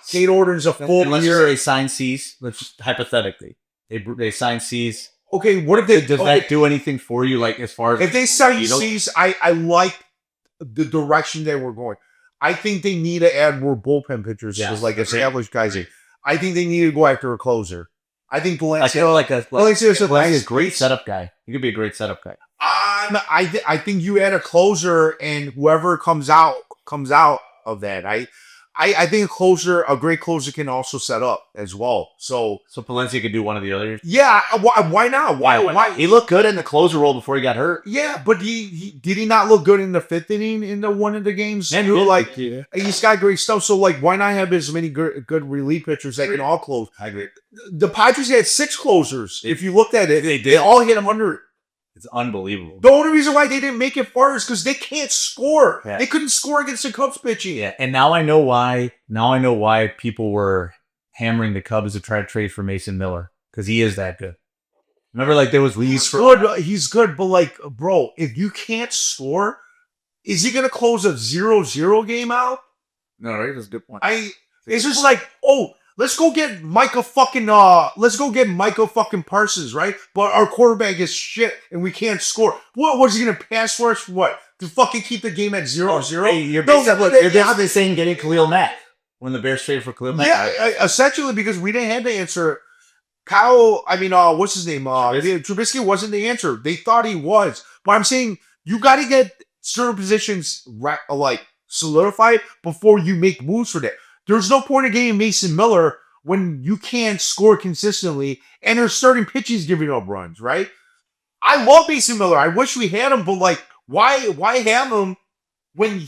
Speaker 1: Kate Orton's a full
Speaker 3: let's
Speaker 1: year.
Speaker 3: say they sign Cease. Let's just hypothetically, they sign Cease.
Speaker 1: Okay, what if they
Speaker 3: Does that do anything for you? Like as far as
Speaker 1: if they sign
Speaker 3: you know-
Speaker 1: Cease, I like the direction they were going. I think they need to add more bullpen pitchers,
Speaker 3: Yeah,
Speaker 1: just like
Speaker 3: agreed.
Speaker 1: established guys. I think they need to go after a closer. I think
Speaker 3: I
Speaker 1: Valencia.
Speaker 3: feel like a
Speaker 1: Valencia's a
Speaker 3: Valencia's a great setup guy. He could be a great setup guy.
Speaker 1: I think you add a closer, and whoever comes out of that. I think a great closer can also set up as well. So
Speaker 3: Palencia could do one of the others.
Speaker 1: yeah, why not? Why?
Speaker 3: He looked good in the closer role before he got hurt.
Speaker 1: Yeah, but he did he not look good in the fifth inning in one of the games?
Speaker 3: And
Speaker 1: He's got great stuff. So like, why not have as many good relief pitchers that can all close?
Speaker 3: I agree.
Speaker 1: The Padres had 6 closers. If you looked at it,
Speaker 3: They did.
Speaker 1: they all hit them under.
Speaker 3: It's unbelievable.
Speaker 1: The only reason why they didn't make it far is because they can't score.
Speaker 3: Yeah.
Speaker 1: They couldn't score against the Cubs pitching.
Speaker 3: Yeah, and now I know why. Now I know why people were hammering the Cubs to try to trade for Mason Miller because he is that good. Remember, like there was leads for
Speaker 1: He's good, but like, bro, if you can't score, is he gonna close a 0-0 game out?
Speaker 3: No, right? That's a good point.
Speaker 1: It's just like, let's go get Micah fucking Parsons, right? But our quarterback is shit and we can't score. What was he gonna pass for us? What? To fucking keep the game at 0-0?
Speaker 3: Hey, you're
Speaker 1: No,
Speaker 3: basically saying getting Khalil Mack when the Bears traded for Khalil Mack.
Speaker 1: Yeah, essentially because we didn't have the answer. What's his name? Trubisky wasn't the answer. They thought he was. But I'm saying you got to get certain positions solidified before you make moves for that. There's no point in getting Mason Miller when you can't score consistently and there's starting pitchers giving up runs, right? I love Mason Miller. I wish we had him, but like, why have him when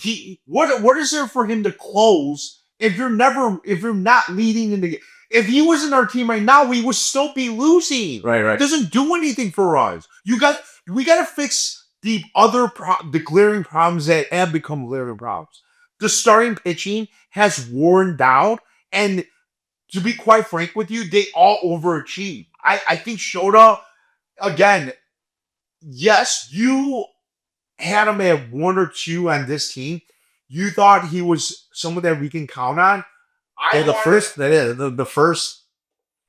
Speaker 1: what is there for him to close if you're not leading in the game? If he was in our team right now, we would still be losing.
Speaker 3: Right.
Speaker 1: It doesn't do anything for us. We got to fix the other the glaring problems that have become glaring problems. The starting pitching has worn down, and to be quite frank with you, they all overachieved. I think Shota, again, yes, you had him at 1 or 2 on this team, you thought he was someone that we can count on.
Speaker 3: The first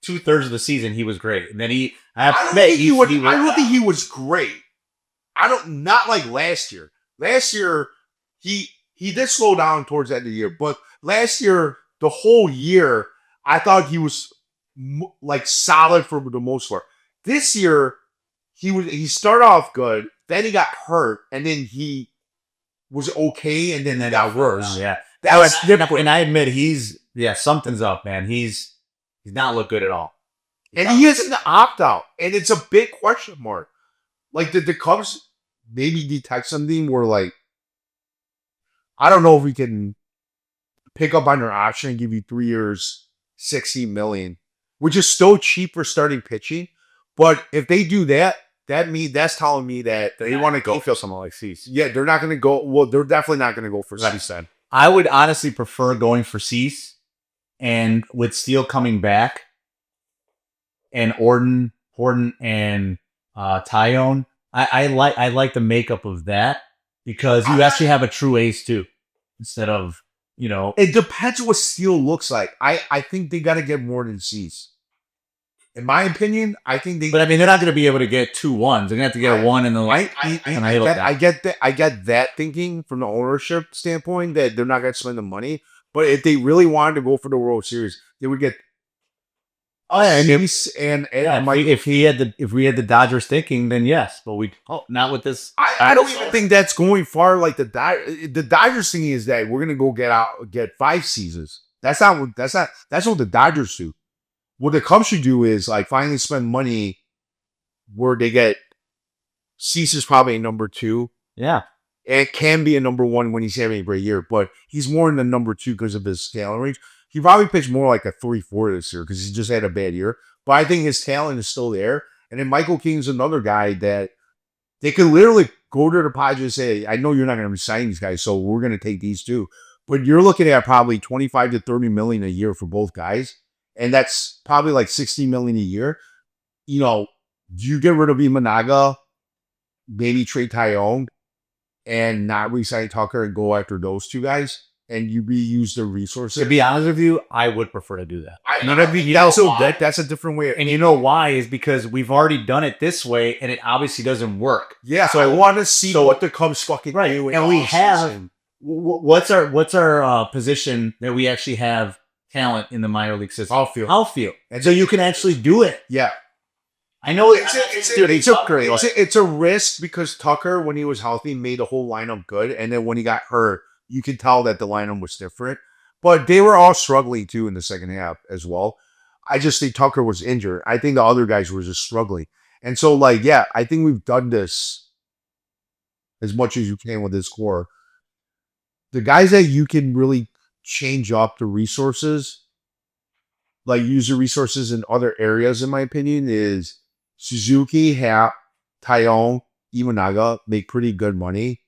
Speaker 3: 2/3 of the season, he was great, and then
Speaker 1: I don't think he was great. Not like last year. Last year, he did slow down towards the end of the year, but last year, the whole year, I thought he was like solid for the most part. This year, he started off good, then he got hurt, and then he was okay, and then it got worse.
Speaker 3: Yeah,
Speaker 1: That was different.
Speaker 3: and I admit something's up, man. He's not look good at all.
Speaker 1: And he is an opt-out, and it's a big question mark. Like, did the Cubs maybe detect something where, like, I don't know if we can pick up on their option and give you 3 years, $60 million, which is still cheap for starting pitching. But if they do that, that's telling me that
Speaker 3: They want to go for someone like Cease.
Speaker 1: yeah, they're not going to go. Well, they're definitely not going to go for Cease.
Speaker 3: I would honestly prefer going for Cease, and with Steele coming back, and Horton and Tyone. I like the makeup of that because you actually have a true ace too, instead of
Speaker 1: It depends what Steele looks like. I think they got to get more than Cease. In my opinion, I think they.
Speaker 3: But I mean, they're not going to be able to get 2 1s. They're going to have to get a 1 in the light.
Speaker 1: I get that thinking from the ownership standpoint that they're not going to spend the money. But if they really wanted to go for the World Series, they would get.
Speaker 3: Oh yeah,
Speaker 1: Cease and
Speaker 3: if we had the Dodgers thinking, then yes. But not with this.
Speaker 1: I don't even think that's going far. Like the Dodgers thinking is that we're gonna go get 5 seasons. That's not what the Dodgers do. What the Cubs should do is like finally spend money where they get Cease is probably a number 2.
Speaker 3: Yeah.
Speaker 1: And can be a number 1 when he's having a great year, but he's more in the number 2 because of his talent range. He probably pitched more like a 3-4 this year because he just had a bad year. But I think his talent is still there. And then Michael King's another guy that they could literally go to the Padres and say, I know you're not going to resign these guys, so we're going to take these 2. But you're looking at probably $25 to $30 million a year for both guys. And that's probably like $60 million a year. Do you get rid of Imanaga, maybe trade Tyone, and not re-sign Tucker and go after those 2 guys? And you reuse the resources.
Speaker 3: To be honest with you, I would prefer to do that.
Speaker 1: That's a different way.
Speaker 3: And you know why? Is because we've already done it this way, and it obviously doesn't work.
Speaker 1: Yeah, so I want to see what the Cubs fucking do.
Speaker 3: And we have what's our position that we actually have talent in the minor league system? Outfield. And so you can actually do it.
Speaker 1: Yeah.
Speaker 3: I know
Speaker 1: it's a risk because Tucker, when he was healthy, made the whole lineup good, and then when he got hurt, you could tell that the lineup was different. But they were all struggling too in the second half as well. I just think Tucker was injured. I think the other guys were just struggling. And so, I think we've done this as much as you can with this core. The guys that you can really change up the resources, like use the resources in other areas, in my opinion, is Suzuki, Happ, Tyone, Imanaga make pretty good money.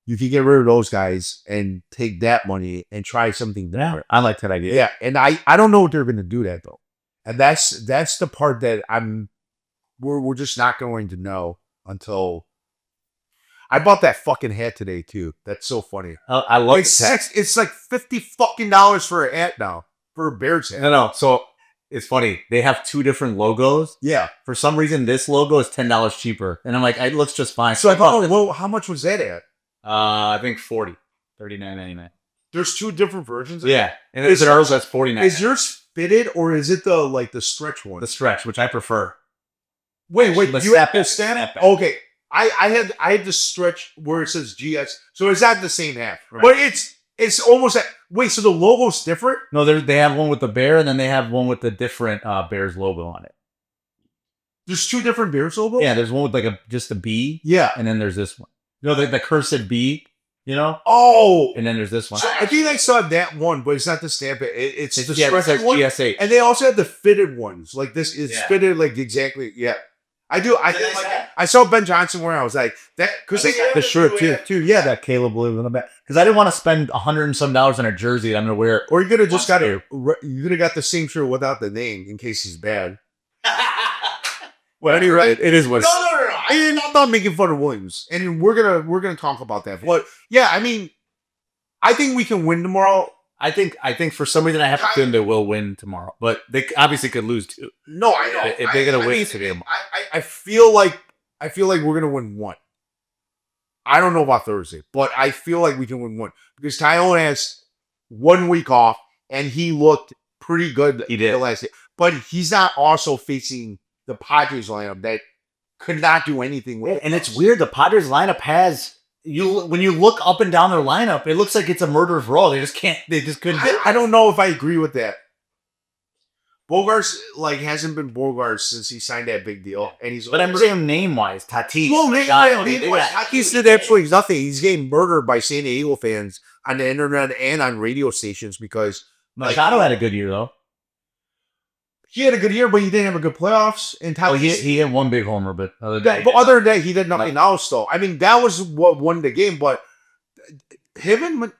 Speaker 1: You can get rid of those guys and take that money and try something different.
Speaker 3: I like that idea.
Speaker 1: Yeah, and I don't know what they're going to do that though, and that's the part that we're just not going to know until. I bought that fucking hat today too. That's so funny.
Speaker 3: I love
Speaker 1: it. It's like $50 fucking for a hat now for a Bears hat.
Speaker 3: No. So it's funny. They have 2 different logos.
Speaker 1: Yeah.
Speaker 3: For some reason, this logo is $10 cheaper, and I'm like, it looks just fine.
Speaker 1: So I thought, well, how much was that at?
Speaker 3: I think $39.99.
Speaker 1: There's 2 different versions.
Speaker 3: Yeah, and it's ours that's $49.
Speaker 1: Is yours fitted or is it the stretch one?
Speaker 3: The stretch, which I prefer.
Speaker 1: Wait, you have to
Speaker 3: stand?
Speaker 1: Okay, I had the stretch where it says GS, so it's not the same hat, right? But it's almost wait. So the logo's different?
Speaker 3: No, they have one with the bear, and then they have one with the different Bears logo on it.
Speaker 1: There's 2 different Bears logos.
Speaker 3: Yeah, there's one with just a B.
Speaker 1: Yeah,
Speaker 3: and then there's this one. The cursed B.
Speaker 1: Oh,
Speaker 3: and then there's this one.
Speaker 1: So I think I saw that one, but it's not the stamp. It's the stretch one.
Speaker 3: GSH.
Speaker 1: And they also have the fitted ones. Like this is fitted like exactly. Yeah, I do. I saw Ben Johnson wearing. I was like that because they got
Speaker 3: the shirt too. Yeah, that Caleb blue in the back. Because I didn't want to spend $100 and some on a jersey that I'm gonna wear.
Speaker 1: Or you could have just got it. You could have got the same shirt without the name in case he's bad.
Speaker 3: Well, you're right. It is what.
Speaker 1: No. I'm not making fun of Williams, and we're gonna talk about that. But yeah, I mean, I think we can win tomorrow.
Speaker 3: I think for some reason I have to assume they will win tomorrow, but they obviously could lose too.
Speaker 1: No, I know.
Speaker 3: If they're gonna win
Speaker 1: mean,
Speaker 3: today,
Speaker 1: I feel like we're gonna win one. I don't know about Thursday, but I feel like we can win one because Tyone has 1 week off, and he looked pretty good.
Speaker 3: He did.
Speaker 1: The last day, but he's not also facing the Padres lineup that could not do anything with.
Speaker 3: and it's weird. The Padres lineup has when you look up and down their lineup, it looks like it's a murderer's row. They just can't. They just couldn't.
Speaker 1: I don't know if I agree with that. Bogarts hasn't been Bogarts since he signed that big deal, and he's.
Speaker 3: But I'm saying name wise, Tatis.
Speaker 1: Tatis did absolutely nothing. He's getting murdered by San Diego fans on the internet and on radio stations because
Speaker 3: Machado had a good year though.
Speaker 1: he had a good year, but he didn't have a good playoffs. And
Speaker 3: Oh,
Speaker 1: Tatis,
Speaker 3: he hit one big homer, but other than
Speaker 1: but other than that, he did nothing else. Though I mean, that was what won the game. But him and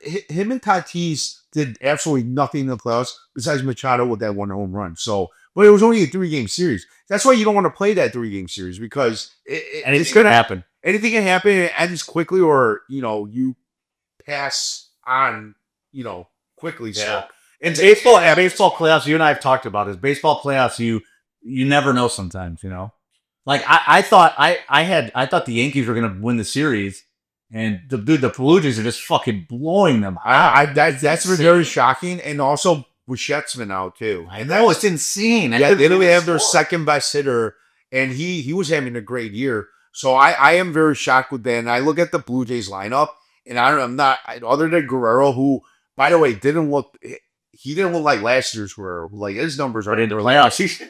Speaker 1: Tatis did absolutely nothing in the playoffs besides Machado with that one home run. So, but it was only a 3-game series. That's why you don't want to play that 3-game series because
Speaker 3: it's going to happen.
Speaker 1: Anything can happen. It ends quickly, or you pass on, quickly.
Speaker 3: Yeah.
Speaker 1: So,
Speaker 3: In baseball playoffs, you and I have talked about this. Baseball playoffs, you never know sometimes, Like I thought the Yankees were gonna win the series, and the Blue Jays are just fucking blowing them.
Speaker 1: That's very shocking, and also with Schwartzman out too.
Speaker 3: I know, it's insane.
Speaker 1: Yeah, they don't have their second best hitter, and he was having a great year. So I am very shocked with that. And I look at the Blue Jays lineup, and I'm not other than Guerrero, who by the way didn't look. He didn't look like last year's Guerrero. Like his numbers are
Speaker 3: in the playoffs.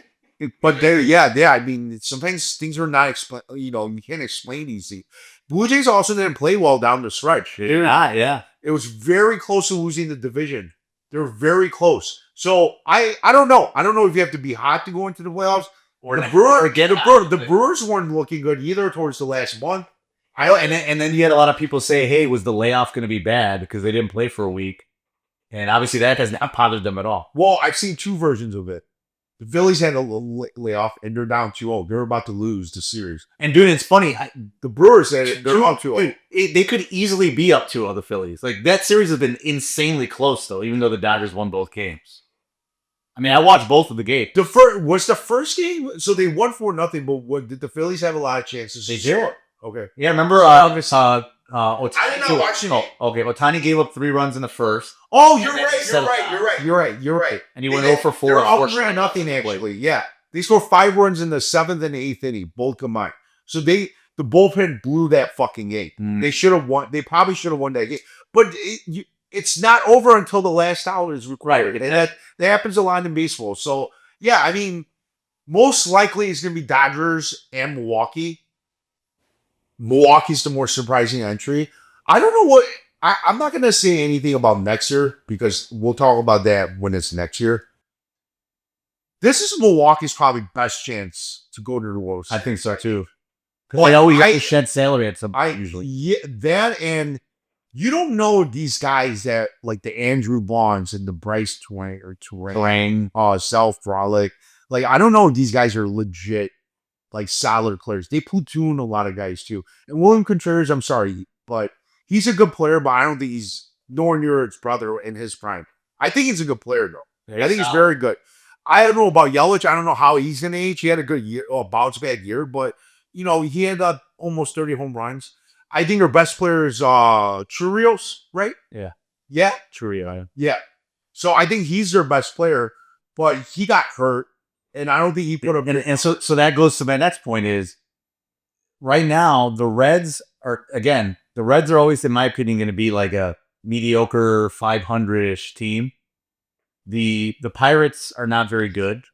Speaker 1: But yeah. I mean, sometimes things are not explain. You can't explain these things. Blue Jays also didn't play well down the stretch.
Speaker 3: Yeah.
Speaker 1: It was very close to losing the division. They were very close. So I don't know. I don't know if you have to be hot to go into the playoffs or the Brewers weren't looking good either towards the last month.
Speaker 3: And then you had a lot of people say, "Hey, was the layoff going to be bad because they didn't play for a week?" And obviously that has not bothered them at all.
Speaker 1: Well, I've seen two versions of it. The Phillies had a layoff, and they're down 2-0. They're about to lose the series.
Speaker 3: And dude, it's funny.
Speaker 1: The Brewers said they're up 2-0.
Speaker 3: They could easily be up 2-0, the Phillies. Like, that series has been insanely close, though, even though the Dodgers won both games. I mean, I watched both of the games.
Speaker 1: Was the first game? So they won 4-0, but did the Phillies have a lot of chances?
Speaker 3: They did.
Speaker 1: Okay.
Speaker 3: Yeah, remember Ohtani?
Speaker 1: I did not watch it.
Speaker 3: Okay, Ohtani gave up 3 runs in the first.
Speaker 1: Oh, you're right.
Speaker 3: And he went 0 for 4.
Speaker 1: They're up 3-0 actually. Yeah. They scored 5 runs in the 7th and 8th inning, both combined. So the bullpen blew that fucking game. They should have won. They probably should have won that game. But it's not over until the last out is required. And that happens a lot in baseball. So, yeah, I mean, most likely it's going to be Dodgers and Milwaukee. Milwaukee's the more surprising entry. I don't know what... I'm not going to say anything about next year because we'll talk about that when it's next year. This is Milwaukee's probably best chance to go to the World Series.
Speaker 3: I think so, too. Because they always have to shed salary at some point, usually.
Speaker 1: Yeah, that and you don't know these guys that, like the Andrew Bonds and the Bryce Terang, Sal Frolic. Like, I don't know if these guys are legit, like, solid players. They platoon a lot of guys, too. And William Contreras, I'm sorry, but he's a good player, but I don't think he's nowhere near his brother in his prime. I think he's a good player, though. I think he's very good. I don't know about Yelich. I don't know how he's going to age. He had a good year, a bounce back year, but, he had almost 30 home runs. I think our best player is Churios, right?
Speaker 3: Yeah.
Speaker 1: Yeah?
Speaker 3: Churio.
Speaker 1: Yeah. So I think he's their best player, but he got hurt, and I don't think he put up...
Speaker 3: And so that goes to my next point is, right now, the Reds are always, in my opinion, going to be like a mediocre 500-ish team. The Pirates are not very good.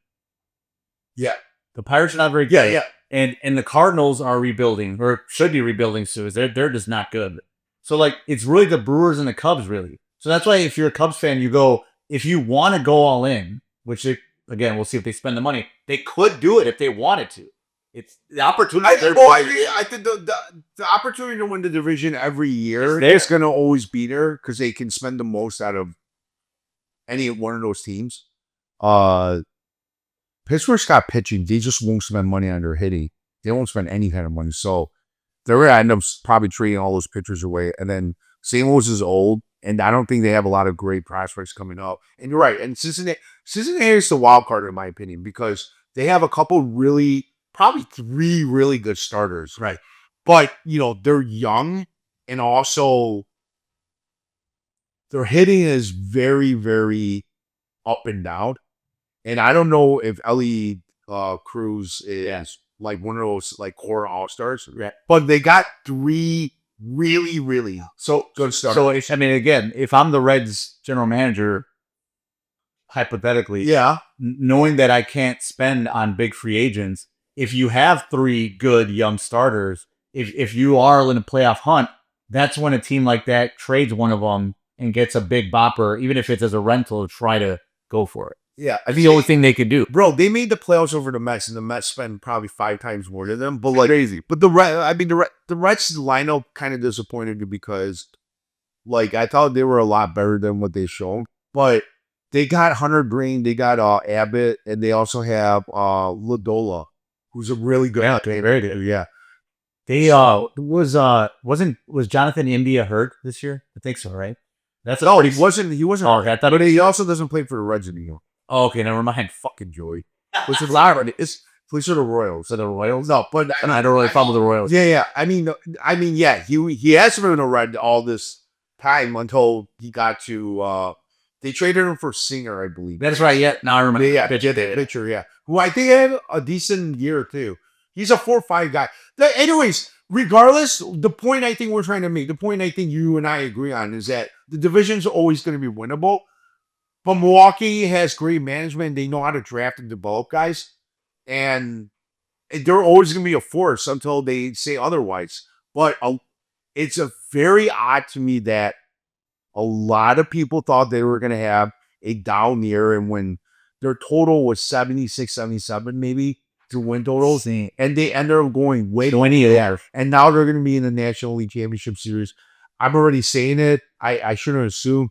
Speaker 1: Yeah.
Speaker 3: The Pirates are not very good.
Speaker 1: Yeah.
Speaker 3: And the Cardinals are rebuilding, or should be rebuilding soon. They're just not good. So, like, it's really the Brewers and the Cubs, really. So that's why if you're a Cubs fan, you go, if you want to go all in, which, again, we'll see if they spend the money. They could do it if they wanted to. It's the opportunity.
Speaker 1: I think the opportunity to win the division every year is going to always be there because they can spend the most out of any one of those teams. Pittsburgh's got pitching. They just won't spend money on their hitting. They won't spend any kind of money. So they're going to end up probably trading all those pitchers away. And then St. Louis is old, and I don't think they have a lot of great prospects coming up. And you're right. And Cincinnati is the wild card, in my opinion, because they have a couple really, probably 3 really good starters.
Speaker 3: Right.
Speaker 1: But, they're young, and also their hitting is very, very up and down. And I don't know if Ellie Cruz is like one of those like core all-stars.
Speaker 3: Right.
Speaker 1: But they got 3 really, really good starters.
Speaker 3: So, again, if I'm the Reds general manager, hypothetically, knowing that I can't spend on big free agents, if you have 3 good young starters, if you are in a playoff hunt, that's when a team like that trades one of them and gets a big bopper, even if it's as a rental, to try to go for it.
Speaker 1: Yeah,
Speaker 3: That's the only thing they could do.
Speaker 1: Bro, they made the playoffs over the Mets, and the Mets spent probably 5 times more than them. But like crazy. But the Reds lineup kind of disappointed me because, like, I thought they were a lot better than what they showed. But they got Hunter Green, they got Abbott, and they also have Ladola, who's a really good.
Speaker 3: Very good.
Speaker 1: Yeah.
Speaker 3: They was Jonathan India hurt this year? I think so, right? That's
Speaker 1: No, he wasn't. He wasn't.
Speaker 3: Oh, okay, I thought
Speaker 1: But he also doesn't play for the Reds anymore.
Speaker 3: Oh, okay, never mind.
Speaker 1: Fucking Joey. Which is loud. It's plays for the Royals.
Speaker 3: So the Royals?
Speaker 1: No, but
Speaker 3: I don't really follow the Royals.
Speaker 1: Yeah. I mean, yeah. He has been a Red all this time until he got to. They traded him for Singer, I believe.
Speaker 3: That's right. Yeah, now I remember.
Speaker 1: Yeah,
Speaker 3: Pitcher.
Speaker 1: pitcher. Yeah, who I think had a decent year too. He's a 4-5 guy. Anyways, regardless, the point I think we're trying to make, the point I think you and I agree on, is that the division's always going to be winnable. But Milwaukee has great management. They know how to draft and develop guys. And they're always going to be a force until they say otherwise. But it's a very odd to me that a lot of people thought they were going to have a down year. And when their total was 76, 77 maybe, to win totals. And they ended up going way
Speaker 3: 20 there.
Speaker 1: And now they're going to be in the National League Championship Series. I'm already saying it. I shouldn't assume.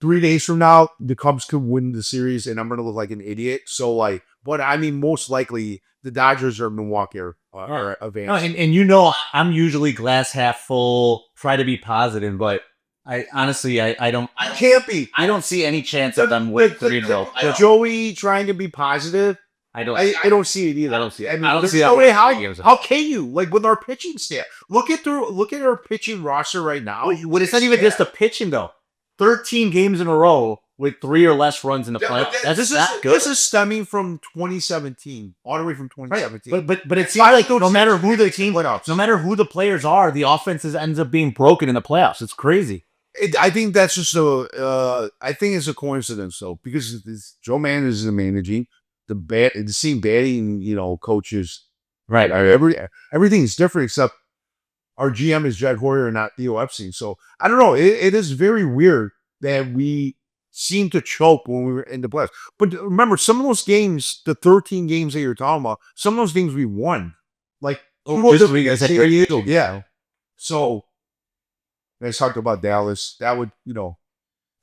Speaker 1: 3 days from now, the Cubs could win the series, and I'm going to look like an idiot. So, but most likely, the Dodgers or Milwaukee are advanced.
Speaker 3: No, I'm usually glass half full, try to be positive, but I honestly, I don't.
Speaker 1: I can't be.
Speaker 3: I don't see any chance of them with 3-0.
Speaker 1: Joey trying to be positive.
Speaker 3: I don't
Speaker 1: see it either.
Speaker 3: I don't see it.
Speaker 1: I
Speaker 3: don't
Speaker 1: there's
Speaker 3: see
Speaker 1: no
Speaker 3: that.
Speaker 1: way how can you with our pitching staff? Look at our pitching roster right now.
Speaker 3: Well, it's not even just the pitching though. 13 games in a row with 3 or less runs in the playoffs. That's not good.
Speaker 1: This is stemming from 2017, all the way from 2017.
Speaker 3: Right. But it seems like no matter who the team, no matter who the players are, the offense ends up being broken in the playoffs. It's crazy.
Speaker 1: I think that's just I think it's a coincidence though, because Joe Maddon is the managing the same batting coaches.
Speaker 3: Right.
Speaker 1: Everything's different except our GM is Jed Hoyer, not Theo Epstein. So I don't know. It is very weird that we seem to choke when we were in the playoffs. But remember, some of those games, the 13 games that you're talking about, some of those games we won. Yeah. So let's talk about Dallas. That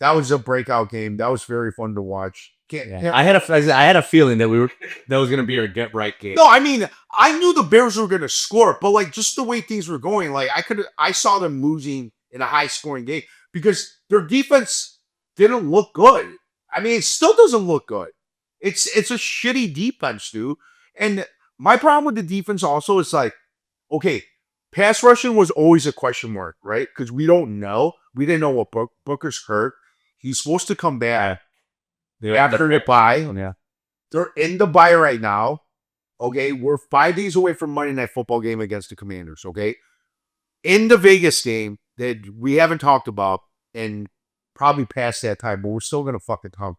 Speaker 1: was a breakout game. That was very fun to watch.
Speaker 3: I had a feeling that was going to be a get right game.
Speaker 1: No, I knew the Bears were going to score, but just the way things were going, I saw them losing in a high scoring game because their defense didn't look good. It still doesn't look good. It's a shitty defense, dude. And my problem with the defense also is okay, pass rushing was always a question mark, right? Because we don't know. We didn't know what Booker's hurt. He's supposed to come back. After the bye.
Speaker 3: Yeah.
Speaker 1: They're in the bye right now. Okay. We're 5 days away from Monday Night Football game against the Commanders. Okay. In the Vegas game that we haven't talked about and probably past that time, but we're still going to fucking talk.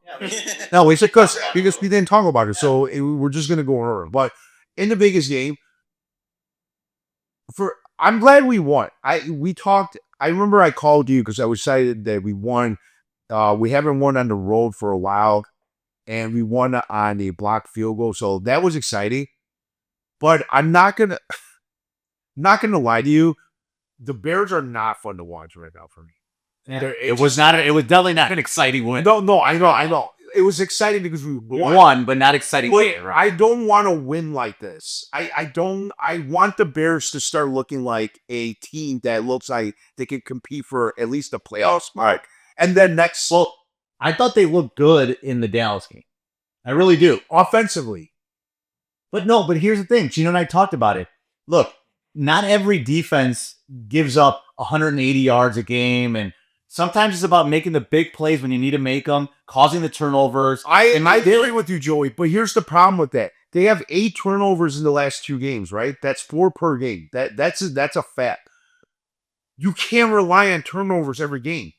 Speaker 1: No, it's because we didn't talk about it. So we're just going to go over. But in the Vegas game, I'm glad we won. I remember I called you because I was excited that we won. We haven't won on the road for a while, and we won on a blocked field goal, so that was exciting. But I'm not gonna lie to you, the Bears are not fun to watch right now for me.
Speaker 3: Yeah. It was definitely not an exciting win.
Speaker 1: No, I know. it was exciting because we won.
Speaker 3: Won, but not exciting.
Speaker 1: Wait,
Speaker 3: right?
Speaker 1: I don't want to win like this. I want the Bears to start looking like a team that looks like they can compete for at least a playoff spot. And then next,
Speaker 3: Well, I thought they looked good in the Dallas game. I really do.
Speaker 1: offensively.
Speaker 3: But here's the thing. Gino and I talked about it. Look, not every defense gives up 180 yards a game, and sometimes it's about making the big plays when you need to make them, causing the turnovers.
Speaker 1: I agree with you, Joey, but here's the problem with that. They have 8 turnovers in the last 2 games, right? That's 4 per game. That's a fact. You can't rely on turnovers every game.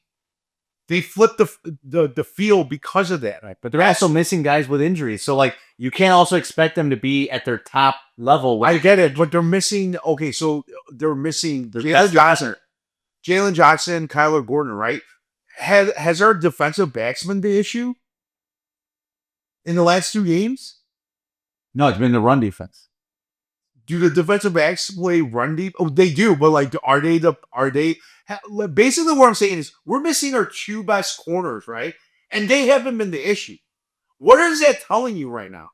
Speaker 1: They flip the field because of that.
Speaker 3: Right, but they're also missing guys with injuries. So, like, you can't also expect them to be at their top level.
Speaker 1: I get it, but they're missing. Okay, so they're missing
Speaker 3: Jalen
Speaker 1: Johnson, Kyler Gordon, right? Has our defensive backs been the issue in the last 2 games?
Speaker 3: No, it's been the run defense.
Speaker 1: Do the defensive backs play run deep? Oh, they do, but like, are they? Basically, what I'm saying is we're missing our 2 best corners, right? And they haven't been the issue. What is that telling you right now?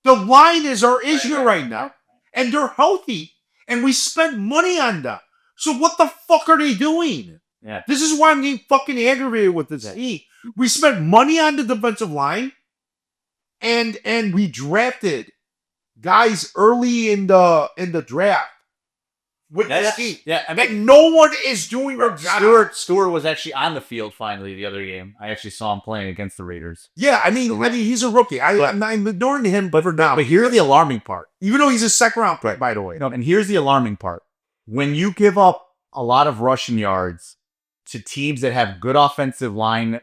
Speaker 1: The line is our issue right now, and they're healthy, and we spent money on them. So what the fuck are they doing?
Speaker 3: Yeah.
Speaker 1: This is why I'm getting fucking aggravated with this team. We spent money on the defensive line, and we drafted guys early in the draft with this team.
Speaker 3: Yeah, I
Speaker 1: Like,
Speaker 3: mean,
Speaker 1: no one is doing their job.
Speaker 3: Stewart was actually on the field finally the other game. I actually saw him playing against the Raiders.
Speaker 1: Yeah, I mean, he's a rookie. I'm ignoring him, but for now,
Speaker 3: But here's the alarming part.
Speaker 1: even though he's a second round pick, by the way.
Speaker 3: And here's the alarming part. When you give up a lot of rushing yards to teams that have good offensive line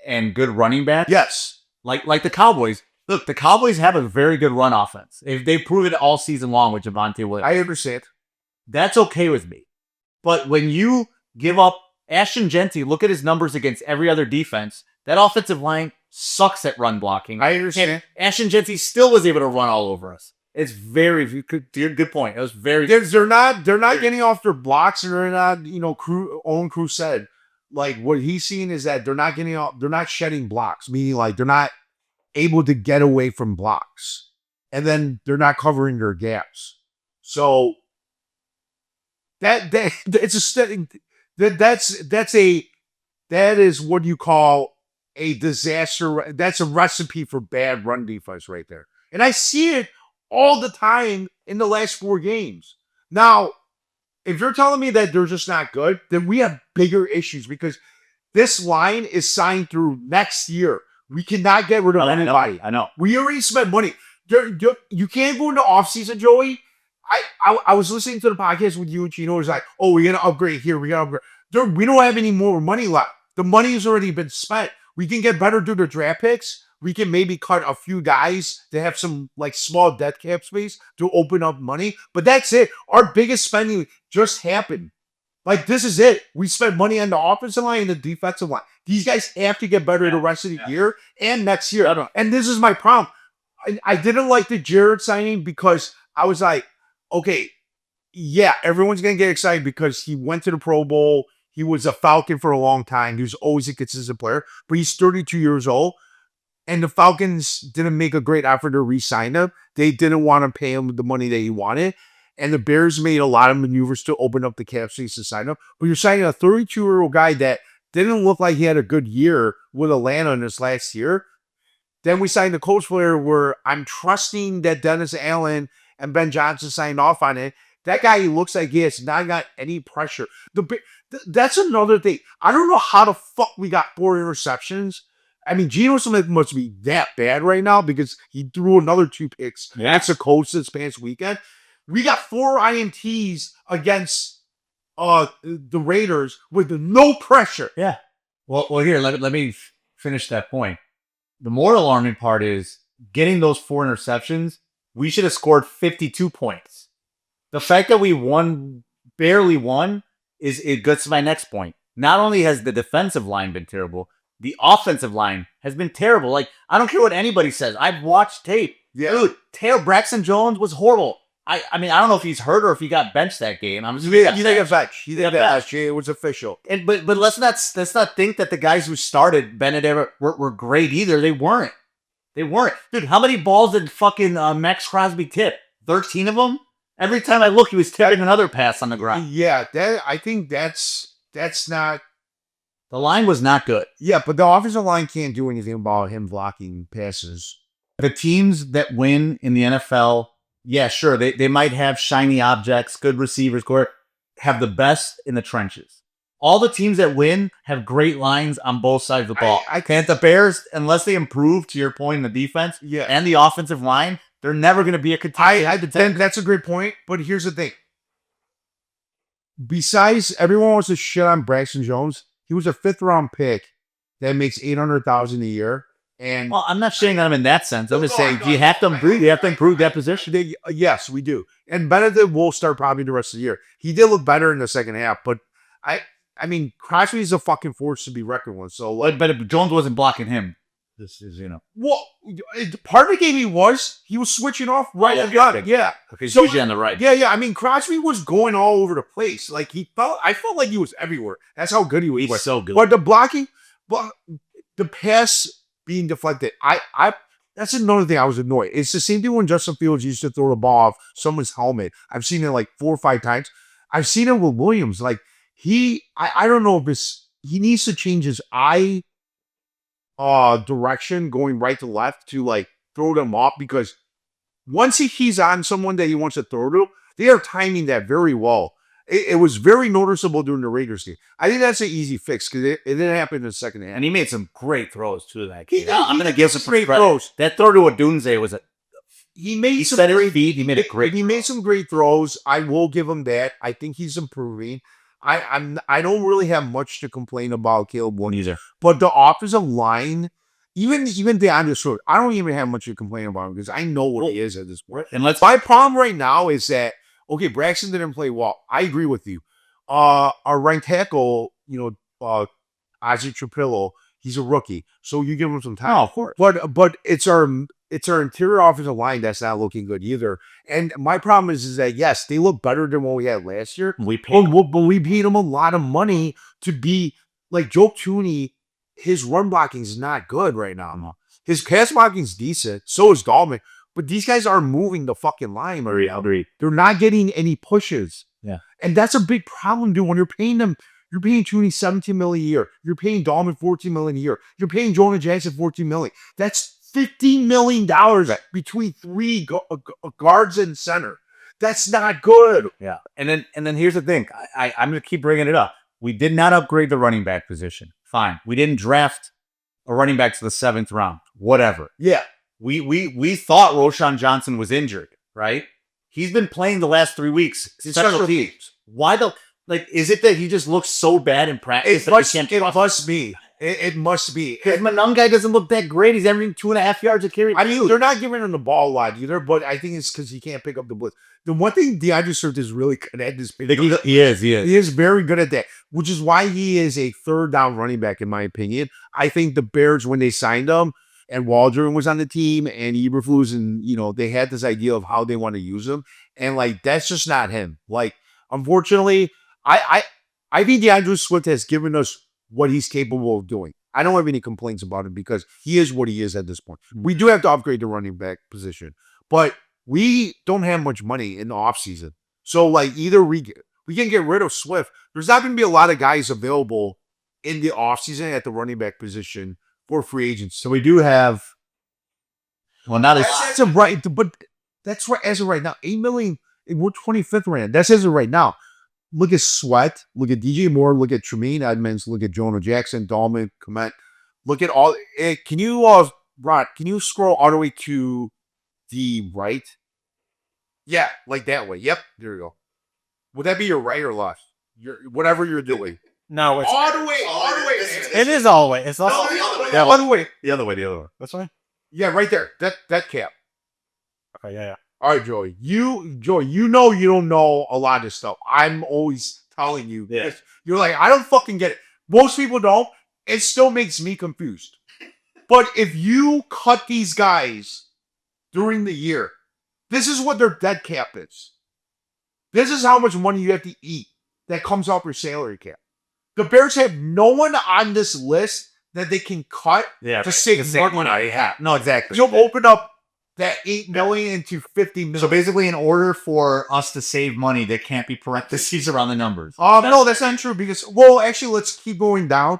Speaker 3: and good running back,
Speaker 1: Yes,
Speaker 3: like the Cowboys. Look, the Cowboys have a very good run offense. They've proven it all season long with Javonte Williams.
Speaker 1: I understand.
Speaker 3: That's okay with me. But when you give up Ashton Genty, look at his numbers against every other defense. That offensive line sucks at run blocking.
Speaker 1: I understand.
Speaker 3: And Ashton Genty still was able to run all over us. It's very good point. It was very
Speaker 1: They're not getting off their blocks, and they're not, Owen Cruz said, like, what he's seeing is that they're not getting off, they're not shedding blocks, meaning like they're not able to get away from blocks, and then they're not covering their gaps. So that it's a steady, that is what you call a disaster. That's a recipe for bad run defense right there, and I see it all the time in the last 4 games. Now, if you're telling me that they're just not good, then we have bigger issues because this line is signed through next year. We cannot get rid of anybody.
Speaker 3: I know.
Speaker 1: We already spent money. You can't go into offseason, Joey. I was listening to the podcast with you and Chino. It was like, oh, we're going to upgrade here. We got to upgrade. We don't have any more money left. The money has already been spent. We can get better through the draft picks. We can maybe cut a few guys to have some like small dead cap space to open up money. But that's it. Our biggest spending just happened. Like, this is it. We spent money on the offensive line and the defensive line. These guys have to get better the rest of the year and next year. And this is my problem. I didn't like the Jared signing because I was like, okay, yeah, everyone's going to get excited because he went to the Pro Bowl. He was a Falcon for a long time. He was always a consistent player. But he's 32 years old. And the Falcons didn't make a great effort to re-sign him. They didn't want to pay him the money that he wanted. And the Bears made a lot of maneuvers to open up the cap space to sign him. But you're signing a 32-year-old guy that didn't look like he had a good year with Atlanta in his last year. Then we signed the Colts player where I'm trusting that Dennis Allen and Ben Johnson signed off on it. That guy, he looks like he has not got any pressure. That's another thing. I don't know how the fuck we got 4 interceptions. I mean, Geno Smith must be that bad right now because he threw another 2 picks. That's a coach this past weekend. We got 4 INTs against the Raiders with no pressure.
Speaker 3: Yeah. Well, here, let me finish that point. The more alarming part is getting those 4 interceptions. We should have scored 52 points. The fact that we barely won, it gets to my next point. Not only has the defensive line been terrible, the offensive line has been terrible. Like, I don't care what anybody says. I've watched tape.
Speaker 1: Yeah.
Speaker 3: Dude, Braxton Jones was horrible. I mean, I don't know if he's hurt or if he got benched that game. I'm just
Speaker 1: You think it's that? You think
Speaker 3: Yeah.
Speaker 1: that? It was official.
Speaker 3: And but let's not think that the guys who started Bennett were great either. They weren't. Dude, how many balls did fucking Max Crosby tip? 13 of them? Every time I look, he was tipping another pass on the ground.
Speaker 1: Yeah, I think that's not.
Speaker 3: The line was not good.
Speaker 1: Yeah, but the offensive line can't do anything about him blocking passes.
Speaker 3: The teams that win in the NFL, yeah, sure, they might have shiny objects, good receivers, have the best in the trenches. All the teams that win have great lines on both sides of the ball.
Speaker 1: I
Speaker 3: Can't the Bears, unless they improve, to your point, in the defense
Speaker 1: Yeah,
Speaker 3: and the offensive line, they're never going to be a contender.
Speaker 1: that's a great point. But here's the thing. Besides, everyone wants to shit on Braxton Jones. He was a 5th-round pick that makes $800,000 a year. And
Speaker 3: Well, I'm not saying that I'm in that sense. I'm just
Speaker 1: No,
Speaker 3: saying
Speaker 1: no,
Speaker 3: you have to improve. You have to improve that position.
Speaker 1: yes, we do. And Benedict will start probably the rest of the year. He did look better in the second half, but I mean, Crosby is a fucking force to be reckoned with. So,
Speaker 3: But if Jones wasn't blocking him, this is
Speaker 1: well, part of the game he was switching off right
Speaker 3: Oh,
Speaker 1: and left. Yeah.
Speaker 3: he's
Speaker 1: So-
Speaker 3: usually on the right.
Speaker 1: Yeah. I mean, Crosby was going all over the place. Like I felt like he was everywhere. That's how good he was.
Speaker 3: He's so good.
Speaker 1: But the blocking, but the pass being deflected, that's another thing I was annoyed. It's the same thing when Justin Fields used to throw the ball off someone's helmet. I've seen it like 4 or 5 times. I've seen it with Williams. Like I don't know if he needs to change his eye direction going right to left to like throw them off, because once he's on someone that he wants to throw to, they are timing that very well. It was very noticeable during the Raiders game. I think that's an easy fix because it didn't happen in the second half.
Speaker 3: And he made some great throws too. That
Speaker 1: He
Speaker 3: game.
Speaker 1: did.
Speaker 3: I'm
Speaker 1: He
Speaker 3: going to
Speaker 1: did
Speaker 3: give some
Speaker 1: great
Speaker 3: credit.
Speaker 1: throws.
Speaker 3: That throw to Odunze was
Speaker 1: He made
Speaker 3: he
Speaker 1: some
Speaker 3: set his
Speaker 1: great
Speaker 3: feet. He made a great.
Speaker 1: He made some great throws. I will give him that. I think he's improving. I don't really have much to complain about Caleb Williams,
Speaker 3: User.
Speaker 1: but the offensive line, even DeAndre Swift, I don't even have much to complain about him because I know what he is at this point.
Speaker 3: And let's
Speaker 1: My problem right now is that Braxton didn't play well. I agree with you. Our right tackle, Isaac Trapillo, he's a rookie, so you give him some time.
Speaker 3: of course.
Speaker 1: But it's our interior offensive line that's not looking good either. And my problem is that yes, they look better than what we had last year.
Speaker 3: We paid.
Speaker 1: But we paid him a lot of money to be like Joe Tooney. His run blocking is not good right now. His pass blocking is decent. So is Dahlman. But these guys are moving the fucking line right now. They're not getting any pushes.
Speaker 3: Yeah.
Speaker 1: And that's a big problem, dude. When you're paying them, you're paying Tooney $17 million a year. You're paying Dahlman $14 million a year. You're paying Jonah Jackson $14 million. That's $15 million between 3 guards and center. That's not good.
Speaker 3: Yeah. And then here's the thing. I'm going to keep bringing it up. We did not upgrade the running back position. Fine. We didn't draft a running back to the 7th round. Whatever.
Speaker 1: Yeah.
Speaker 3: We thought Roshan Johnson was injured, right? He's been playing the last 3 weeks. Special teams. Why is it that he just looks so bad in practice?
Speaker 1: It must be. It must be.
Speaker 3: Because Monangai doesn't look that great. He's averaging 2.5 yards a carry.
Speaker 1: I mean, they're not giving him the ball a lot either, but I think it's because he can't pick up the blitz. The one thing DeAndre Swift is really good at is
Speaker 3: He is.
Speaker 1: he is very good at that, which is why he is a 3rd down running back, in my opinion. I think the Bears, when they signed him, and Waldron was on the team, and Eberflus, and they had this idea of how they want to use him, and like that's just not him. Like, unfortunately, I think DeAndre Swift has given us what he's capable of doing. I don't have any complaints about him because he is what he is at this point. We do have to upgrade the running back position, but we don't have much money in the offseason. So, like, either we can get rid of Swift. There's not going to be a lot of guys available in the offseason at the running back position for free agents.
Speaker 3: So we do have. Well, not as.
Speaker 1: That's right, but that's right as of right now. $8 million. We're 25th ranked. That's as of right now. Look at Sweat. Look at DJ Moore. Look at Tremaine Edmonds. Look at Jonah Jackson, Dahlman, Komet. Look at all. Can you, Rod? Can you scroll all the way to the right? Yeah, like that way. Yep, there you go. Would that be your right or left? Whatever you're doing.
Speaker 4: No, it's
Speaker 1: All the way.
Speaker 4: it is all the way. It's also
Speaker 1: Yeah, all the way.
Speaker 3: The other way.
Speaker 4: this way.
Speaker 1: Yeah, right there. That cap.
Speaker 4: Okay, yeah.
Speaker 1: All right, Joey. You don't know a lot of this stuff. I'm always telling you.
Speaker 3: Yeah.
Speaker 1: You're like, I don't fucking get it. Most people don't. It still makes me confused. But if you cut these guys during the year, This is what their dead cap is. This is how much money you have to eat that comes off your salary cap. The Bears have no one on this list that they can cut to save more money.
Speaker 3: Yeah, no, exactly.
Speaker 1: You'll open up that $8 million into $50 million.
Speaker 3: So basically, in order for us to save money, there can't be parentheses around the numbers.
Speaker 1: No, that's not true because, well, actually, let's keep going down.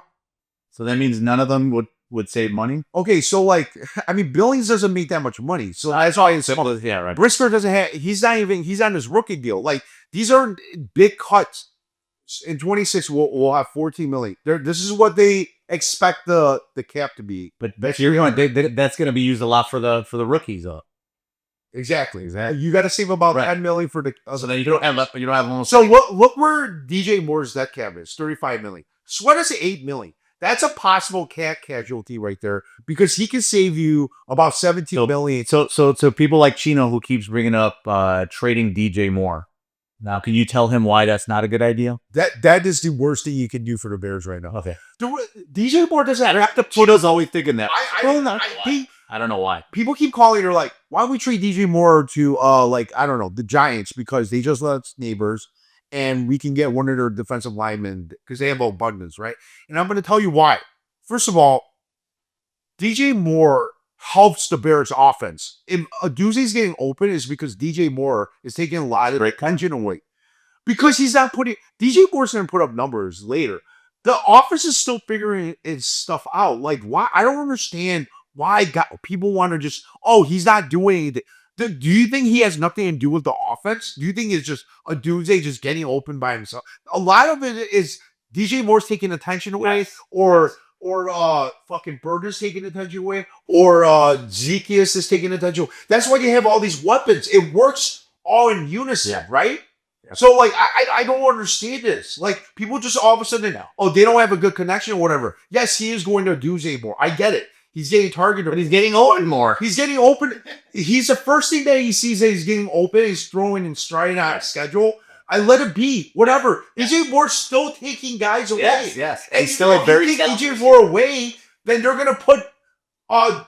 Speaker 3: So that means none of them would save money.
Speaker 1: Okay, so like, I mean, Billings doesn't make that much money, so that's why it's
Speaker 4: Yeah, right.
Speaker 1: Brisker doesn't have. He's on his rookie deal. Like these are big cuts. In 26, we'll have 14 million. This is what they expect the cap to be.
Speaker 3: But you're going. That's going to be used a lot for the rookies, though.
Speaker 1: Exactly. You got to save about 10 million for the.
Speaker 3: So then you don't have almost.
Speaker 1: So look where DJ Moore's debt cap is, 35 million. Sweat is 8 million. That's a possible cat casualty right there because he can save you about 17 million.
Speaker 3: So people like Chino who keeps bringing up trading DJ Moore. Now, can you tell him why that's not a good idea?
Speaker 1: That is the worst thing you can do for the Bears right now.
Speaker 3: Okay.
Speaker 1: DJ Moore doesn't have to put
Speaker 3: Chino's always thinking that.
Speaker 1: I
Speaker 3: don't know why.
Speaker 1: People keep calling her like, why don't we trade DJ Moore to like, I don't know, the Giants because they just let neighbors and we can get one of their defensive linemen because they have abundance, right? And I'm going to tell you why. First of all, DJ Moore helps the Bears offense. If Aduzzi's getting open is because DJ Moore is taking a lot of attention away. Because he's not putting DJ Moore's going to put up numbers later. The offense is still figuring its stuff out. Like, why? I don't understand why people want to just, he's not doing anything. Do you think he has nothing to do with the offense? Do you think it's just Aduzzi just getting open by himself? A lot of it is DJ Moore's taking attention away, or fucking Burger's taking attention away, or Zekias is taking attention away. That's why you have all these weapons. It works all in unison, right? Yeah. So, like, I don't understand this. Like, people just all of a sudden, they don't have a good connection or whatever. Yes, he is going to Aduzzi more. I get it. He's getting targeted.
Speaker 3: But he's getting open more.
Speaker 1: He's getting open. He's the first thing that he sees that he's getting open. He's throwing and striding out of schedule. I let it be. Whatever. DJ Moore's still taking guys away.
Speaker 3: Yes.
Speaker 1: And
Speaker 3: he's still a very
Speaker 1: DJ Moore away, then they're going to put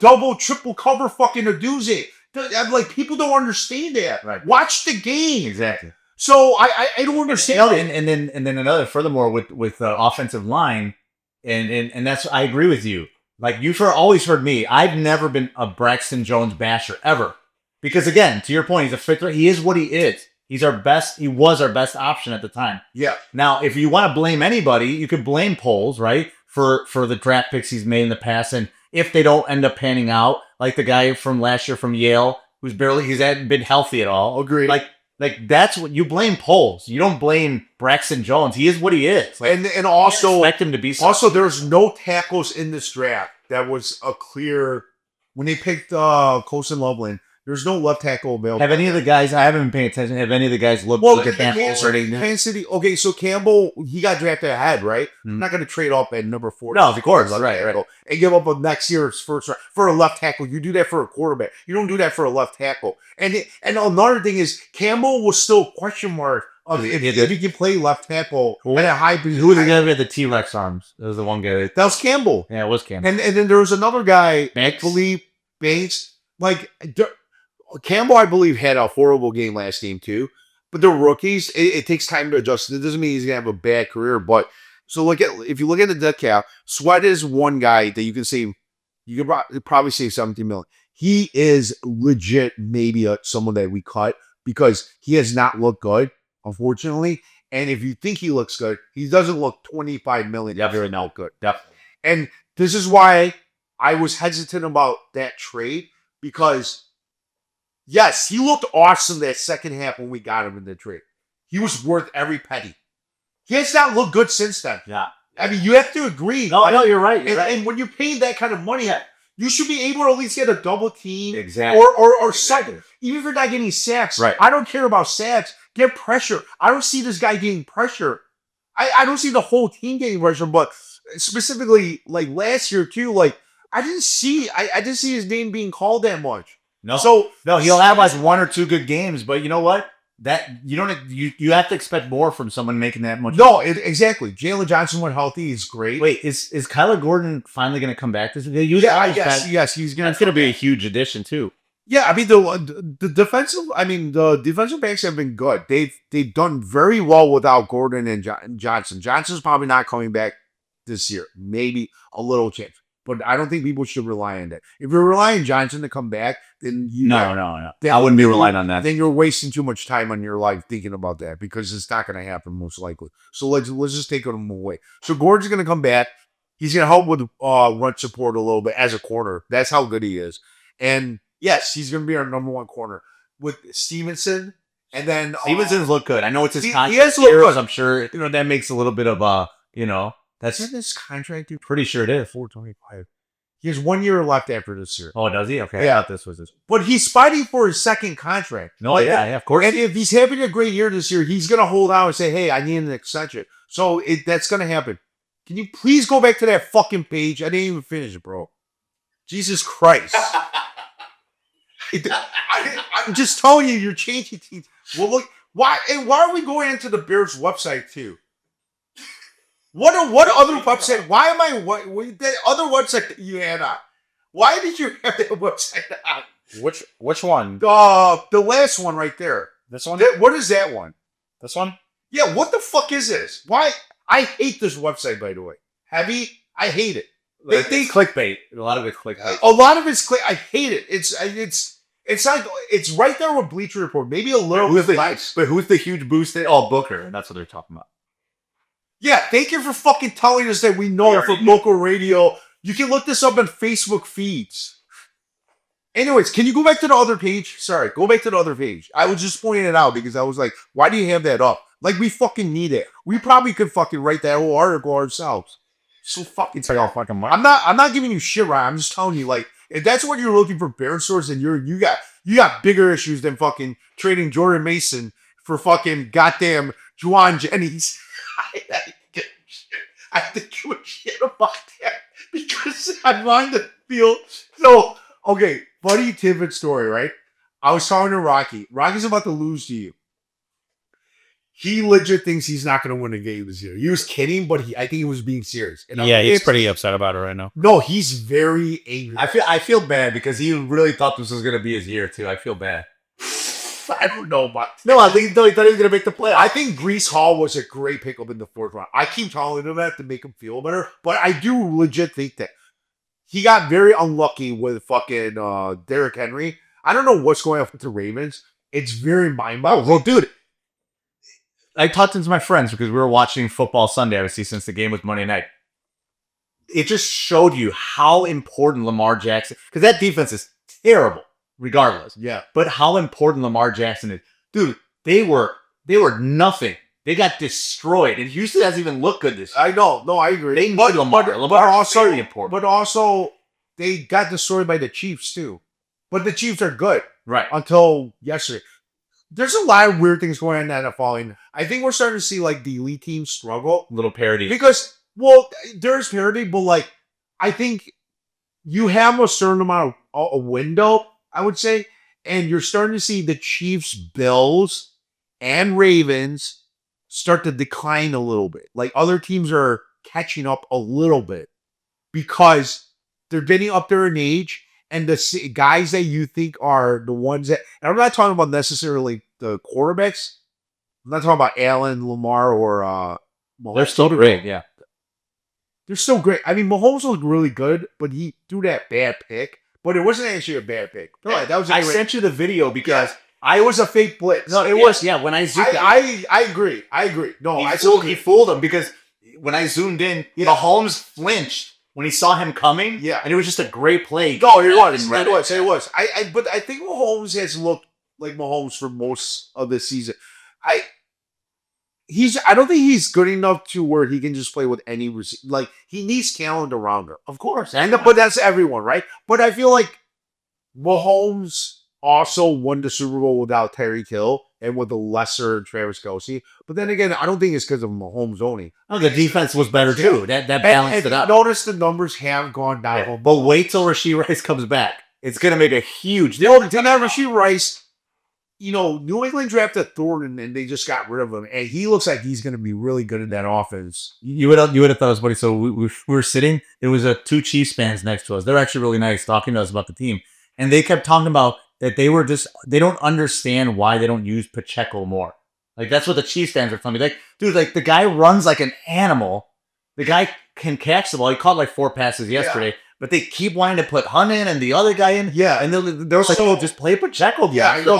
Speaker 1: double, triple cover fucking Aduzzi. I'm like, people don't understand that.
Speaker 3: Right.
Speaker 1: Watch the game.
Speaker 3: Exactly.
Speaker 1: So I don't understand.
Speaker 3: And then another, furthermore, with offensive line, and that's, I agree with you. Like, you've always heard me. I've never been a Braxton Jones basher, ever. Because, again, to your point, he's a fit threat. He is what he is. He was our best option at the time.
Speaker 1: Yeah.
Speaker 3: Now, if you want to blame anybody, you could blame Poles, right? For the draft picks he's made in the past. And if they don't end up panning out, like the guy from last year from Yale, he's hadn't been healthy at all.
Speaker 1: Agreed.
Speaker 3: Like that's what you blame Poles. You don't blame Braxton Jones. He is what he is. Like,
Speaker 1: and also
Speaker 3: expect him to be.
Speaker 1: Also, there's no tackles in this draft that was a clear when they picked Colson Loveland. There's no left tackle available.
Speaker 3: Have any of the guys? I haven't been paying attention. Have any of the guys look at
Speaker 1: Kansas City? Okay, so Campbell, he got drafted ahead, right?
Speaker 3: Mm-hmm.
Speaker 1: I'm not going to trade up at number 4.
Speaker 3: No, of course, right.
Speaker 1: And give up a next year's first round for a left tackle. You do that for a quarterback. You don't do that for a left tackle. And another thing is, Campbell was still a question mark of if he can play left tackle at a high position.
Speaker 3: Who was the guy with the T-Rex arms? That was the one guy.
Speaker 1: That was Campbell.
Speaker 3: Yeah, it was Campbell.
Speaker 1: And then there was another guy, Philippe Banks. Like, Campbell, I believe, had a horrible game last game too. But they're rookies. It takes time to adjust. It doesn't mean he's gonna have a bad career. But so if you look at the debt cap, Sweat is one guy that you can say you can probably save 17 million. He is legit maybe someone that we cut because he has not looked good, unfortunately. And if you think he looks good, he doesn't look 25 million. Very not good.
Speaker 3: Definitely.
Speaker 1: And this is why I was hesitant about that trade because. Yes, he looked awesome that second half when we got him in the trade. He was worth every penny. He has not looked good since then.
Speaker 3: Yeah.
Speaker 1: I mean, you have to agree.
Speaker 3: No, you're right.
Speaker 1: And when you're paying that kind of money, you should be able to at least get a double team.
Speaker 3: Exactly.
Speaker 1: Or something. Even if you're not getting sacks.
Speaker 3: Right.
Speaker 1: I don't care about sacks. Get pressure. I don't see this guy getting pressure. I don't see the whole team getting pressure, but specifically, like last year too, like I didn't see his name being called that much.
Speaker 3: No, he'll have like one or two good games, but you know what? That you have to expect more from someone making that much.
Speaker 1: No, exactly. Jalen Johnson when healthy is great.
Speaker 3: Wait, is Kyler Gordon finally going to come back this year?
Speaker 1: Yes, he's going.
Speaker 4: That's going to be a huge addition too.
Speaker 1: Yeah, I mean the defensive. I mean the defensive backs have been good. They've done very well without Gordon and Johnson. Johnson's probably not coming back this year. Maybe a little chance, but I don't think people should rely on that. If you're relying on Johnson to come back, then
Speaker 3: No.
Speaker 1: then
Speaker 3: I wouldn't be relying on that.
Speaker 1: Then you're wasting too much time on your life thinking about that because it's not going to happen most likely. So let's just take them away. So Gordon's going to come back. He's going to help with run support a little bit as a corner. That's how good he is. And yes, he's going to be our number one corner with Stevenson. And then
Speaker 3: Stevenson's look good. I know it's his
Speaker 1: he
Speaker 3: contract.
Speaker 1: has looked
Speaker 3: year,
Speaker 1: good.
Speaker 3: so I'm sure that makes a little bit of that's
Speaker 1: Isn't this contract dude?
Speaker 3: pretty sure it is.
Speaker 1: 425. He has 1 year left after this year.
Speaker 3: Oh, does he? Okay.
Speaker 1: Yeah.
Speaker 3: I thought this was his.
Speaker 1: But he's fighting for his second contract.
Speaker 3: No,
Speaker 1: Like,
Speaker 3: yeah, of course.
Speaker 1: And if he's having a great year this year, he's going to hold out and say, hey, I need an extension. So that's going to happen. Can you please go back to that fucking page? I didn't even finish it, bro. Jesus Christ. I'm just telling you, you're changing teams. Well, look, why are we going into the Bears website too? What other website? Why am I what that other website that you had on? Why did you have that website on?
Speaker 4: Which one?
Speaker 1: The last one right there.
Speaker 4: This one?
Speaker 1: What is that one?
Speaker 4: This one?
Speaker 1: Yeah, what the fuck is this? Why? I hate this website, by the way. Heavy, I hate it. They
Speaker 3: clickbait. A lot of it clickbait.
Speaker 1: a lot of it's I hate it. It's like it's right there with Bleacher Report. Maybe a little
Speaker 3: Who's
Speaker 1: bit
Speaker 3: the
Speaker 1: less.
Speaker 3: but who's the huge boost? Booker, and that's what they're talking about.
Speaker 1: Yeah, thank you for fucking telling us that we know from local radio. You can look this up on Facebook feeds. Anyways, can you go back to the other page? Sorry, go back to the other page. I was just pointing it out because I was like, why do you have that up? Like, we fucking need it. We probably could fucking write that whole article ourselves. So fucking
Speaker 4: It's like all fucking
Speaker 1: I'm not giving you shit, right? I'm just telling you, like, if that's what you're looking for, Bear Source, and you got bigger issues than fucking trading Jordan Mason for fucking goddamn Juwan Jennings. I have to give a shit about that because I'm on the field. So, okay, Buddy Tibbetts story, right? I was talking to Rocky. Rocky's about to lose to you. He legit thinks he's not going to win a game this year. He was kidding, but I think he was being serious. And
Speaker 4: Yeah, he's
Speaker 1: it's-
Speaker 4: pretty upset about it right now.
Speaker 1: No, he's very angry.
Speaker 3: I feel bad because he really thought this was going to be his year too. I feel bad.
Speaker 1: I don't know, but
Speaker 3: No, I think he thought he was going to make the play.
Speaker 1: I think Grease Hall was a great pickup in the fourth round. I keep telling him that to make him feel better, but I do legit think that he got very unlucky with fucking Derrick Henry. I don't know what's going on with the Ravens. It's very mind-boggling.
Speaker 3: Well, dude, I talked to my friends because we were watching football Sunday, obviously, since the game was Monday night. It just showed you how important Lamar Jackson, because that defense is terrible, regardless.
Speaker 1: Yeah.
Speaker 3: But how important Lamar Jackson is. Dude, they were nothing. They got destroyed. And Houston hasn't even looked good this year.
Speaker 1: I know. No, I agree.
Speaker 3: They need Lamar. Lamar
Speaker 1: also,
Speaker 3: very important.
Speaker 1: But also, they got destroyed by the Chiefs, too. But the Chiefs are good
Speaker 3: Right.
Speaker 1: until yesterday. There's a lot of weird things going on in the NFL. And I think we're starting to see, like, the elite teams struggle.
Speaker 3: Little parody.
Speaker 1: Because, well, there's parity, but, like, I think you have a certain amount of a window, I would say, and you're starting to see the Chiefs, Bills, and Ravens start to decline a little bit. Like, other teams are catching up a little bit because they're getting up there in age, and the guys that you think are the ones that, and I'm not talking about necessarily the quarterbacks. I'm not talking about Allen, Lamar, or Mahomes.
Speaker 3: They're still great, yeah.
Speaker 1: They're still great. I mean, Mahomes looked really good, but he threw that bad pick. But it wasn't actually a bad pick. No, that was a
Speaker 3: I
Speaker 1: great-
Speaker 3: sent you the video because
Speaker 1: it was a fake blitz.
Speaker 3: no,
Speaker 1: it was.
Speaker 3: when I zoomed
Speaker 1: I agree. I agree. No,
Speaker 3: he fooled him because when I zoomed in, Mahomes flinched when he saw him coming.
Speaker 1: Yeah.
Speaker 3: And it was just a great play.
Speaker 1: No, it was.
Speaker 3: And read
Speaker 1: It was. It was. But I think Mahomes has looked like Mahomes for most of the season. I don't think he's good enough to where he can just play with any like he needs talent around her. Of course. But that's everyone, right? But I feel like Mahomes also won the Super Bowl without Tyreek Hill and with a lesser Travis Kelce. But then again, I don't think it's because of Mahomes only.
Speaker 3: Oh, the defense was better too. That balanced
Speaker 1: And
Speaker 3: it up.
Speaker 1: notice the numbers have gone down.
Speaker 3: But wait till Rashee Rice comes back. It's gonna make a huge
Speaker 1: The only time Rashee Rice, New England drafted Thornton and they just got rid of him, and he looks like he's going to be really good in that offense.
Speaker 3: You would have thought it was funny. So we were sitting. There was two Chiefs fans next to us. They're actually really nice, talking to us about the team, and they kept talking about that they don't understand why they don't use Pacheco more. Like, that's what the Chiefs fans are telling me. Like, dude, like, the guy runs like an animal. The guy can catch the ball. He caught like 4 passes yesterday, but they keep wanting to put Hunt in and the other guy in.
Speaker 1: Yeah.
Speaker 3: And they're like, oh, just play Pacheco.
Speaker 1: Yeah, no,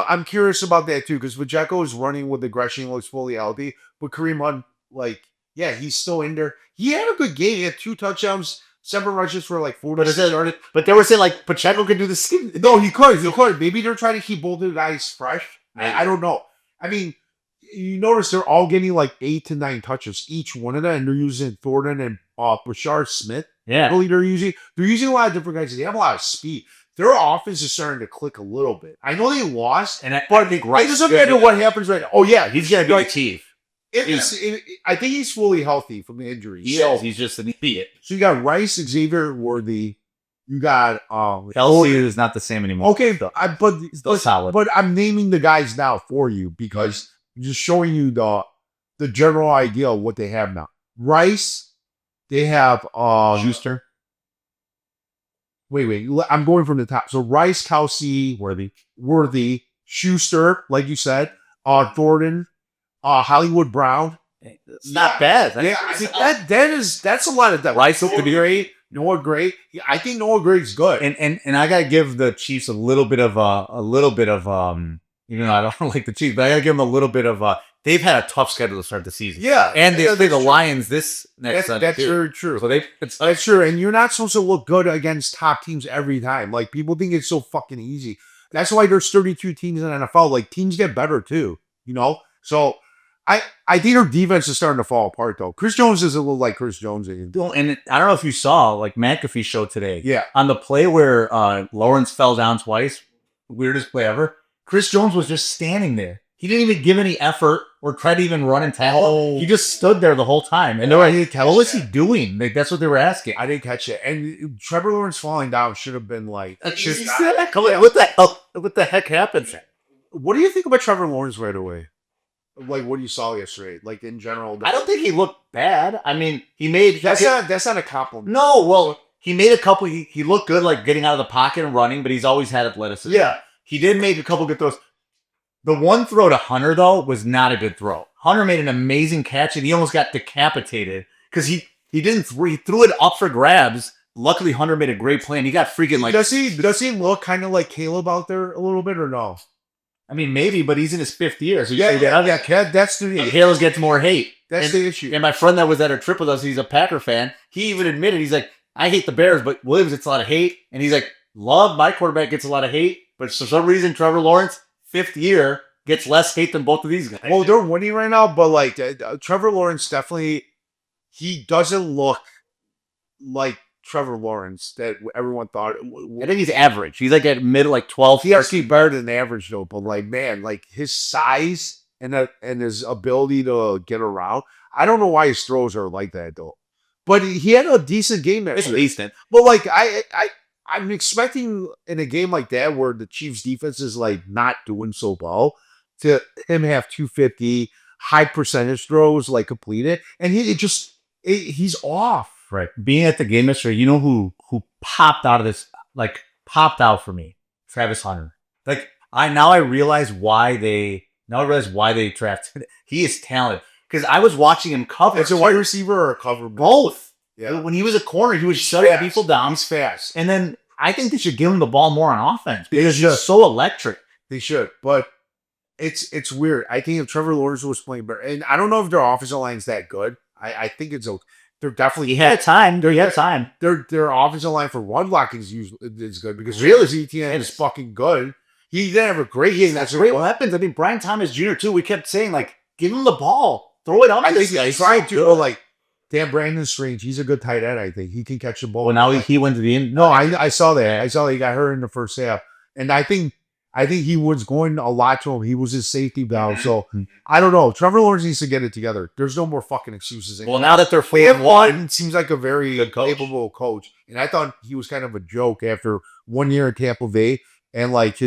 Speaker 1: I'm curious about that too because Pacheco is running with aggression, looks fully healthy, but Kareem Hunt, like, yeah, he's still in there. He had a good game. He had 2 touchdowns, 7 rushes for like 40.
Speaker 3: But they were saying like Pacheco could do the same.
Speaker 1: No, he could. He could. Maybe they're trying to keep both of the guys fresh. I don't know. I mean, you notice they're all getting like 8 to 9 touches, each one of them, and they're using Thornton and Brashard Smith.
Speaker 3: Yeah.
Speaker 1: Really, they're using a lot of different guys. They have a lot of speed. Their offense is starting to click a little bit. I know they lost, but it doesn't matter what happens right now. Oh yeah,
Speaker 3: he's gonna be like Chief.
Speaker 1: I think he's fully healthy from the injury.
Speaker 3: He's just an idiot.
Speaker 1: So you got Rice, Xavier Worthy. You got
Speaker 3: Kelsey is not the same anymore.
Speaker 1: Okay, but
Speaker 3: still solid.
Speaker 1: But I'm naming the guys now for you because I'm just showing you the general idea of what they have now. Rice, they have
Speaker 3: Schuster.
Speaker 1: Wait. I'm going from the top. So Rice, Kelsey, Worthy, Schuster, like you said, Thornton, Hollywood Brown.
Speaker 3: It's not bad.
Speaker 1: That's a lot of that.
Speaker 3: Rice
Speaker 1: Noah Gray, Noah Gray. I think Noah Gray's good.
Speaker 3: And I gotta give the Chiefs a little bit of even though I don't like the Chiefs, but I gotta give them a little bit of they've had a tough schedule to start the season.
Speaker 1: Yeah,
Speaker 3: and they play the Lions this next Sunday.
Speaker 1: That's very true.
Speaker 3: So
Speaker 1: that's true. And you're not supposed to look good against top teams every time. Like, people think it's so fucking easy. That's why there's 32 teams in the NFL. Like, teams get better too, you know? So I think their defense is starting to fall apart though. Chris Jones is a little like Chris Jones.
Speaker 3: And I don't know if you saw like McAfee show today.
Speaker 1: Yeah.
Speaker 3: On the play where Lawrence fell down twice, weirdest play ever. Chris Jones was just standing there. He didn't even give any effort or try to even run and tackle.
Speaker 1: Oh.
Speaker 3: He just stood there the whole time. And they were like, what was he doing? Like, that's what they were asking.
Speaker 1: I didn't catch it. And Trevor Lawrence falling down should have been like,
Speaker 3: What the heck happened?
Speaker 1: what do you think about Trevor Lawrence right away? Like, what you saw yesterday, like in general.
Speaker 3: I don't think he looked bad. I mean, he made
Speaker 1: that's not a compliment.
Speaker 3: No, well, he made a couple. He looked good, like getting out of the pocket and running, but he's always had athleticism.
Speaker 1: Yeah,
Speaker 3: he did make a couple good throws. The one throw to Hunter though was not a good throw. Hunter made an amazing catch and he almost got decapitated because he threw it up for grabs. Luckily, Hunter made a great play and he got freaking like.
Speaker 1: Does he look kind of like Caleb out there a little bit or no?
Speaker 3: I mean, maybe, but he's in his 5th year. So
Speaker 1: that's the
Speaker 3: Caleb gets more hate.
Speaker 1: That's the issue.
Speaker 3: And my friend that was at our trip with us, he's a Packer fan. He even admitted, he's like, I hate the Bears, but Williams gets a lot of hate. And he's like, my quarterback gets a lot of hate, but for some reason, Trevor Lawrence, 5th year, gets less hate than both of these guys.
Speaker 1: Well, they're winning right now, but like Trevor Lawrence definitely, he doesn't look like Trevor Lawrence that everyone thought.
Speaker 3: I think he's average. He's like at mid, like 12.
Speaker 1: He actually better than average though, but like, man, like his size and his ability to get around. I don't know why his throws are like that though. But he had a decent game
Speaker 3: It's
Speaker 1: yesterday.
Speaker 3: decent.
Speaker 1: But like I'm expecting in a game like that where the Chiefs defense is like not doing so well to him have 250 high percentage throws like completed, and he's off.
Speaker 3: Right. Being at the game yesterday, you know who popped out of this, like popped out for me? Travis Hunter. Like I realize why they drafted. He is talented. Because I was watching him cover.
Speaker 1: It's a wide receiver or a cover.
Speaker 3: Both.
Speaker 1: Yeah.
Speaker 3: When he was a corner, he was shutting people down.
Speaker 1: He's fast.
Speaker 3: And then I think they should give him the ball more on offense because
Speaker 1: should.
Speaker 3: he's so electric.
Speaker 1: They should. But it's weird. I think if Trevor Lawrence was playing better, and I don't know if their offensive line's that good. I think it's okay. They're definitely
Speaker 3: He had time.
Speaker 1: Their offensive line for run blocking is good because Travis Etienne is fucking good. He didn't have a great game.
Speaker 3: That's great weapons. I mean, Brian Thomas Jr. too. We kept saying like, give him the ball, throw it up.
Speaker 1: I think he's trying to. Like Dan Brandon Strange, he's a good tight end. I think he can catch the ball.
Speaker 3: Well, now he went to the end.
Speaker 1: No, I saw that. I saw that he got hurt in the first half, and I think he was going a lot to him. He was his safety valve. So I don't know. Trevor Lawrence needs to get it together. There's no more fucking excuses.
Speaker 3: Well, now that they're
Speaker 1: 4-1, seems like a very capable coach. And I thought he was kind of a joke after 1 year at Tampa Bay and like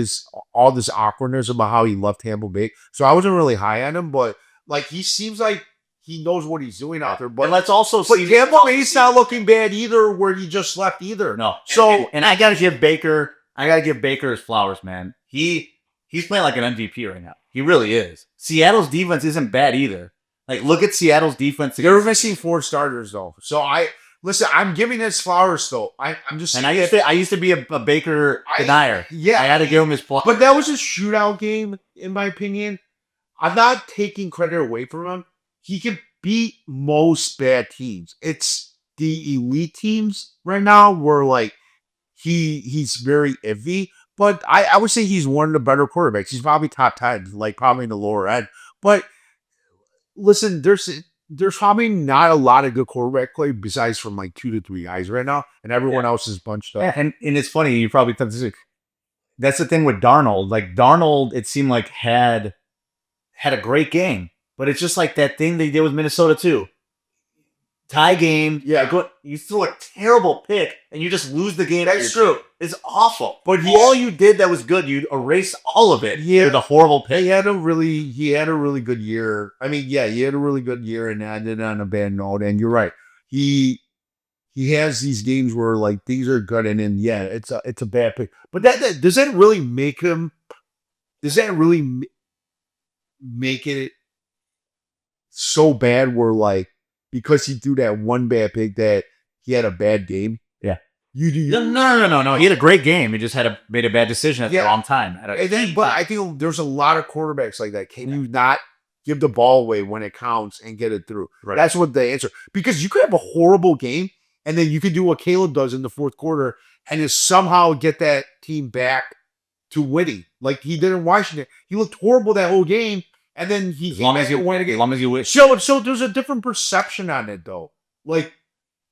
Speaker 1: all this awkwardness about how he left Tampa Bay. So I wasn't really high on him, but like he seems like he knows what he's doing out there. But
Speaker 3: and let's also
Speaker 1: see Tampa Bay's not looking bad either, where he just left either.
Speaker 3: No.
Speaker 1: So
Speaker 3: and I gotta give Baker I gotta give Baker his flowers, man. He's playing like an MVP right now. He really is. Seattle's defense isn't bad either. Like, look at Seattle's defense.
Speaker 1: They're missing 4 starters though. So I'm giving this flowers though. I'm just
Speaker 3: And I used to be a Baker denier.
Speaker 1: yeah.
Speaker 3: I had to give him his flowers.
Speaker 1: But that was a shootout game, in my opinion. I'm not taking credit away from him. He can beat most bad teams. It's the elite teams right now where like he's very iffy. But I would say he's one of the better quarterbacks. He's probably top 10, like probably in the lower end. But listen, there's probably not a lot of good quarterback play besides from like 2 to 3 guys right now, and everyone else is bunched up.
Speaker 3: Yeah, and it's funny, you probably thought this. That's the thing with Darnold. Like Darnold, it seemed like had a great game, but it's just like that thing they did with Minnesota too. Tie game,
Speaker 1: Yeah.
Speaker 3: you throw a terrible pick and you just lose the game.
Speaker 1: That's true.
Speaker 3: It's awful.
Speaker 1: But
Speaker 3: All you did that was good, you erased all of it.
Speaker 1: Yeah.
Speaker 3: with a horrible pick.
Speaker 1: He had a really good year. I mean, yeah, he had a really good year and ended on a bad note. And you're right. He has these games where like things are good and then yeah, it's a bad pick. But that does that really make him? Does that really make it so bad? Where like because he threw that one bad pick that he had a bad game.
Speaker 3: Yeah.
Speaker 1: You do.
Speaker 3: No. He had a great game. He just made a bad decision at the
Speaker 1: Yeah.
Speaker 3: wrong time.
Speaker 1: But I think there's a lot of quarterbacks like that. Can you not give the ball away when it counts and get it through?
Speaker 3: Right.
Speaker 1: That's what the answer. Because you could have a horrible game and then you could do what Caleb does in the fourth quarter and just somehow get that team back to winning. Like he did in Washington. He looked horrible that whole game and then he
Speaker 3: as long as you
Speaker 1: win
Speaker 3: as long as you wish.
Speaker 1: So there's a different perception on it though. Like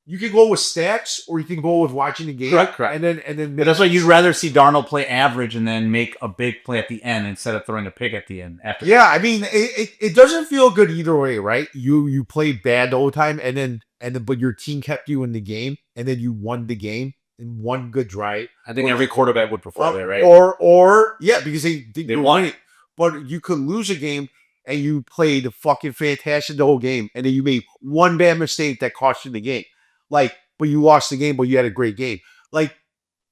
Speaker 1: you can go with stats or you can go with watching the game.
Speaker 3: Correct.
Speaker 1: And then
Speaker 3: But that's why you'd rather see Darnold play average and then make a big play at the end instead of throwing a pick at the end. After
Speaker 1: yeah, I mean it doesn't feel good either way, right? You played bad the whole time and then but your team kept you in the game and then you won the game in one good drive.
Speaker 3: I think every quarterback would prefer that, right?
Speaker 1: Or yeah, because they
Speaker 3: won
Speaker 1: it. But you could lose a game and you played fucking fantastic the whole game, and then you made one bad mistake that cost you the game. Like, but you lost the game, but you had a great game. Like,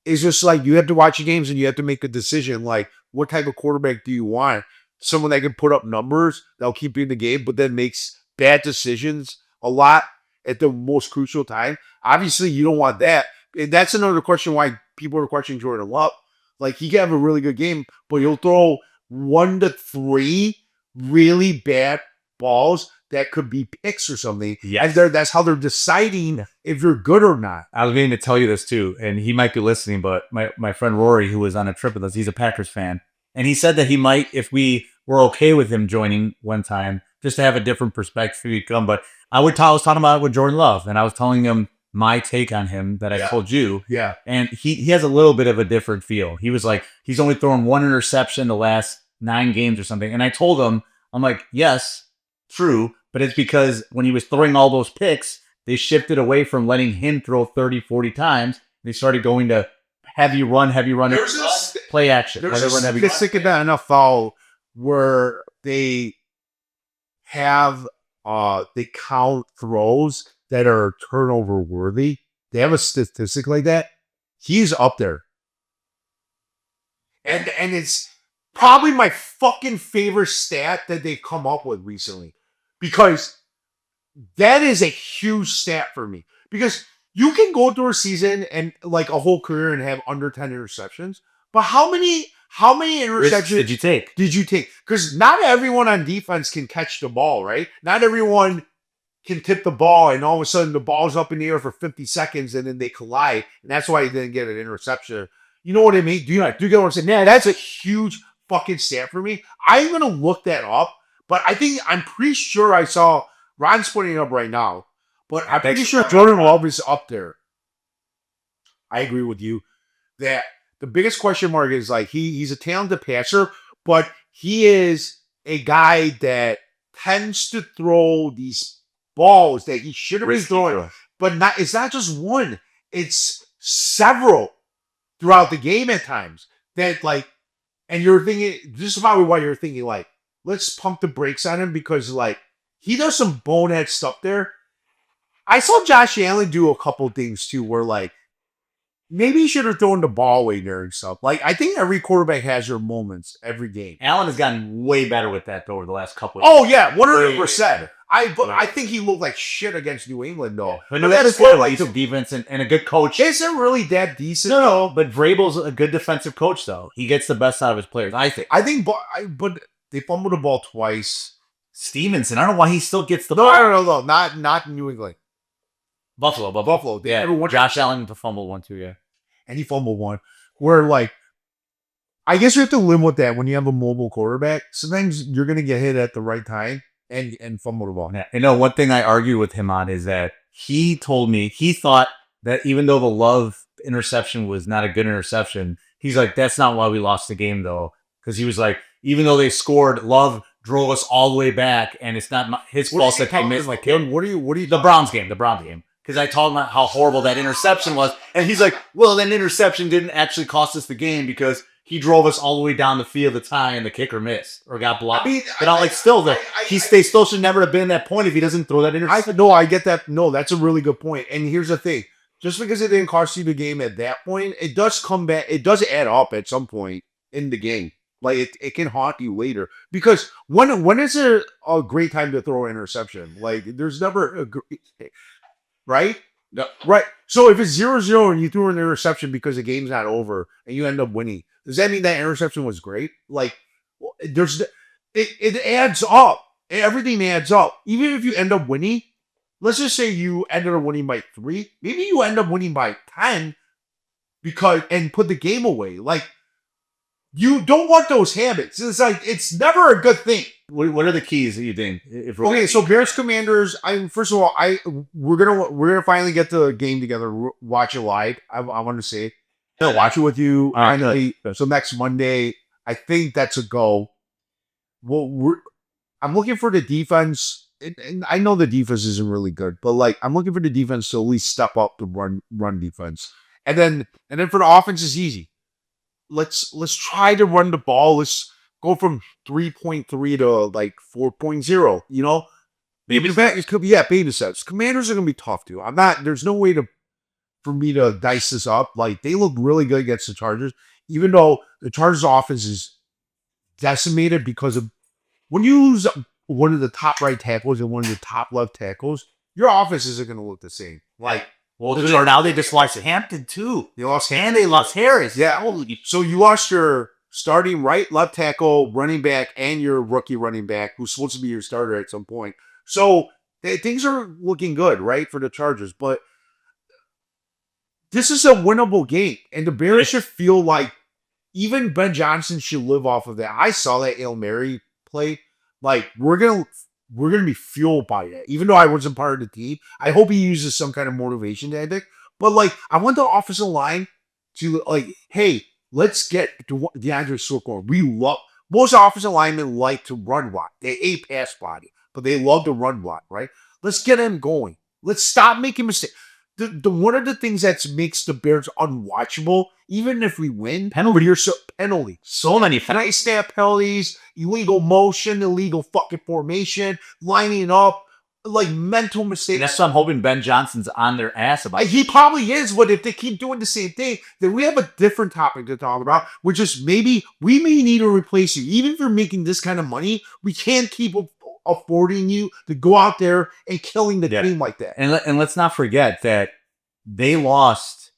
Speaker 1: it's just like you have to watch your games and you have to make a decision. Like, what type of quarterback do you want? Someone that can put up numbers that'll keep you in the game, but then makes bad decisions a lot at the most crucial time. Obviously, you don't want that. And that's another question why people are questioning Jordan Love. Like, he can have a really good game, but he'll throw 1 to 3 really bad balls that could be picks or something.
Speaker 3: Yes.
Speaker 1: And that's how they're deciding if you're good or not.
Speaker 3: I was meaning to tell you this too, and he might be listening, but my friend Rory, who was on a trip with us, he's a Packers fan. And he said that he might, if we were okay with him joining one time, just to have a different perspective, he'd come. But I was talking about it with Jordan Love, and I was telling him my take on him that I told you.
Speaker 1: Yeah.
Speaker 3: And he has a little bit of a different feel. He was like, he's only thrown 1 interception the last 9 games or something. And I told him, I'm like, yes, true. But it's because when he was throwing all those picks, they shifted away from letting him throw 30, 40 times. They started going to heavy run, play action.
Speaker 1: There's
Speaker 3: Heavy
Speaker 1: a
Speaker 3: run, heavy run.
Speaker 1: statistic in the NFL where they have they count throws that are turnover worthy. They have a statistic like that. He's up there. And it's probably my fucking favorite stat that they've come up with recently. Because that is a huge stat for me. Because you can go through a season and like a whole career and have under 10 interceptions. But how many
Speaker 3: Risks
Speaker 1: interceptions
Speaker 3: did you take?
Speaker 1: Because not everyone on defense can catch the ball, right? Not everyone can tip the ball and all of a sudden the ball's up in the air for 50 seconds and then they collide. And that's why he didn't get an interception. You know what I mean? Do you get what I'm saying? Yeah, that's a huge fucking stat for me. I'm going to look that up. But I'm pretty sure I saw Ron's putting it up right now. But I'm pretty sure Jordan Love is up there. I agree with you that the biggest question mark is like he's a talented passer, but he is a guy that tends to throw these balls that he shouldn't be throwing. But it's not just one; it's several throughout the game at times. That like, and you're thinking this is probably why you're thinking like, let's pump the brakes on him because like he does some bonehead stuff there. I saw Josh Allen do a couple things too, where like maybe he should have thrown the ball away there and stuff. Like, I think every quarterback has their moments every game.
Speaker 3: Allen has gotten way better with that though over the last couple.
Speaker 1: Oh yeah, 100%. I think he looked like shit against New England though.
Speaker 3: But no,
Speaker 1: that
Speaker 3: that's
Speaker 1: is
Speaker 3: good.
Speaker 1: like
Speaker 3: Decent defense and a good coach.
Speaker 1: isn't really that decent.
Speaker 3: No, but Vrabel's a good defensive coach though. He gets the best out of his players, I think.
Speaker 1: I think, but they fumbled the ball twice.
Speaker 3: Stevenson, I don't know why he still gets the
Speaker 1: No,
Speaker 3: ball.
Speaker 1: no, not New England.
Speaker 3: Buffalo.
Speaker 1: Buffalo. They
Speaker 3: Yeah,
Speaker 1: everyone,
Speaker 3: Josh Allen fumbled one too. Yeah,
Speaker 1: and he fumbled one. Where like, I guess you have to live with that when you have a mobile quarterback. Sometimes you're gonna get hit at the right time and fumble the ball.
Speaker 3: yeah. You know, one thing I argued with him on is that he told me he thought that even though the Love interception was not a good interception, he's like, that's not why we lost the game though, because he was like, even though they scored, Love drove us all the way back, and it's not his fault that they missed the kick.
Speaker 1: What are you?
Speaker 3: The Browns game. Because I told him how horrible that interception was. And he's like, well, that interception didn't actually cost us the game because he drove us all the way down the field to tie and the kicker missed or got blocked.
Speaker 1: I mean,
Speaker 3: but I'm like, still, they still should never have been at that point if he doesn't throw that interception.
Speaker 1: No, I get that. No, that's a really good point. And here's the thing: just because it didn't cost you the game at that point, it does come back. It does add up at some point in the game. Like it can haunt you later. Because when is it a great time to throw an interception? Like there's never a great, right?
Speaker 3: No.
Speaker 1: Right. So if it's 0-0 and you threw an interception because the game's not over and you end up winning, does that mean that interception was great? Like it adds up. Everything adds up. Even if you end up winning, let's just say you ended up winning by 3, maybe you end up winning by 10 and put the game away. Like you don't want those habits. It's like it's never a good thing.
Speaker 3: What are the keys that you think?
Speaker 1: Okay, so Bears Commanders. First of all, we're gonna finally get the game together, watch it live. I want to say, watch it with you.
Speaker 3: All right,
Speaker 1: So next Monday, I think that's a go. Well, I'm looking for the defense, and I know the defense isn't really good, but like I'm looking for the defense to at least step up the run defense, and then for the offense is easy. Let's try to run the ball. Let's go from 3.3 to like 4.0. You know, maybe it could be beta sets. Commanders are gonna be tough too. There's no way for me to dice this up. Like they look really good against the Chargers, even though the Chargers offense is decimated because of when you lose one of the top right tackles and one of the top left tackles, your offense isn't gonna look the same. Like.
Speaker 3: Well, or now they just lost Hampton too.
Speaker 1: They lost
Speaker 3: and they lost Harris.
Speaker 1: Yeah. So you lost your starting right, left tackle, running back, and your rookie running back, who's supposed to be your starter at some point. So things are looking good, right, for the Chargers. But this is a winnable game, and the Bears should feel like even Ben Johnson should live off of that. I saw that Hail Mary play. Like we're gonna be fueled by that. Even though I wasn't part of the team, I hope he uses some kind of motivation tactic. But like, I want the offensive line to like, hey, let's get DeAndre Swift going. Most offensive linemen like to run block. They a pass body, but they love to run block, right? Let's get him going. Let's stop making mistakes. The one of the things that makes the Bears unwatchable, even if we win, penalties.
Speaker 3: So many
Speaker 1: nice snap penalties, illegal motion, illegal fucking formation, lining up, like mental mistakes.
Speaker 3: And that's what I'm hoping Ben Johnson's on their ass about.
Speaker 1: He probably is, but if they keep doing the same thing, then we have a different topic to talk about, which is maybe we may need to replace you. Even if you're making this kind of money, we can't keep affording you to go out there and killing the team like that.
Speaker 3: And let's not forget that they lost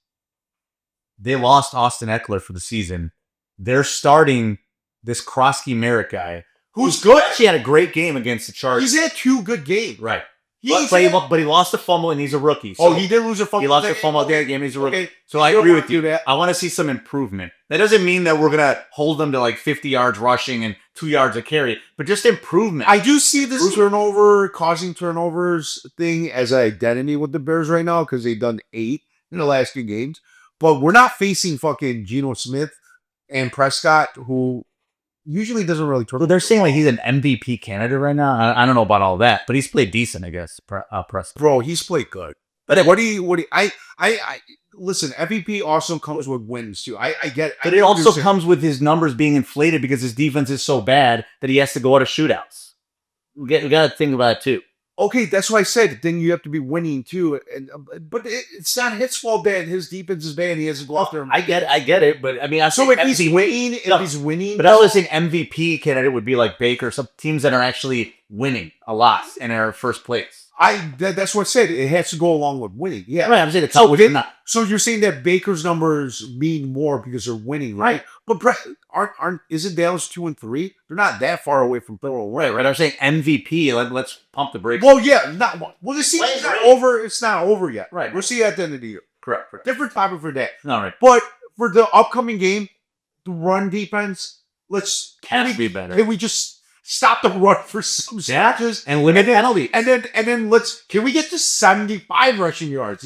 Speaker 3: Austin Eckler for the season. They're starting this Krosky Merritt guy, who's good. He had a great game against the Chargers.
Speaker 1: He's had 2 good games.
Speaker 3: Right. But he lost a fumble and he's a rookie.
Speaker 1: So he did lose a fumble.
Speaker 3: He lost a fumble that game. He's a rookie.
Speaker 1: Okay.
Speaker 3: So I agree with you. I want to see some improvement. That doesn't mean that we're going to hold them to like 50 yards rushing and 2 yards a carry, but just improvement.
Speaker 1: I do see this causing turnovers thing as an identity with the Bears right now because they've done 8 in the last 2 games. But we're not facing fucking Geno Smith and Prescott, who usually doesn't really turn.
Speaker 3: So they're saying like he's an MVP candidate right now. I don't know about all that, but he's played decent, I guess. Prescott.
Speaker 1: Bro, he's played good. But I listen, MVP also comes with wins too. I get it.
Speaker 3: But it also comes with his numbers being inflated because his defense is so bad that he has to go out of shootouts. We got to think about it too.
Speaker 1: Okay, that's why I said. Then you have to be winning too. And but it's not his fault that his defense is bad. And he has to go out there.
Speaker 3: I get it, but I mean, I
Speaker 1: So if he's winning,
Speaker 3: No,
Speaker 1: he's winning.
Speaker 3: But I was saying MVP candidate would be like Baker, some teams that are actually winning a lot and are first place.
Speaker 1: That's what I said. It has to go along with winning. Yeah.
Speaker 3: Right, I'm saying it's
Speaker 1: So,
Speaker 3: not.
Speaker 1: so you're saying that Baker's numbers mean more because they're winning, right? But isn't Dallas 2-3? They're not that far away from Phil.
Speaker 3: Right. I'm saying MVP. Let's pump the brakes.
Speaker 1: Well, yeah, the season's not over. It's not over yet.
Speaker 3: Right.
Speaker 1: We'll see you at the end of the year.
Speaker 3: Correct.
Speaker 1: Different topic for that.
Speaker 3: All right.
Speaker 1: But for the upcoming game, the run defense,
Speaker 3: Can be better.
Speaker 1: Can we just stop the run for some snatches
Speaker 3: and limit penalties?
Speaker 1: and then can we get to 75 rushing yards?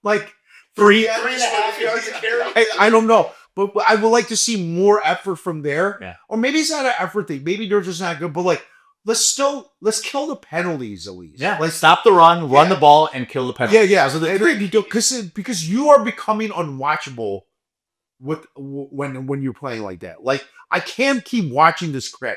Speaker 1: Like
Speaker 3: 3.5 yards a carry.
Speaker 1: I don't know, but I would like to see more effort from there.
Speaker 3: Yeah.
Speaker 1: Or maybe it's not an effort thing. Maybe they're just not good. But like, let's kill the penalties at least.
Speaker 3: Yeah. Let's stop the run the ball, and kill the penalty.
Speaker 1: Yeah. So because you are becoming unwatchable when you're playing like that. Like I can't keep watching this crap.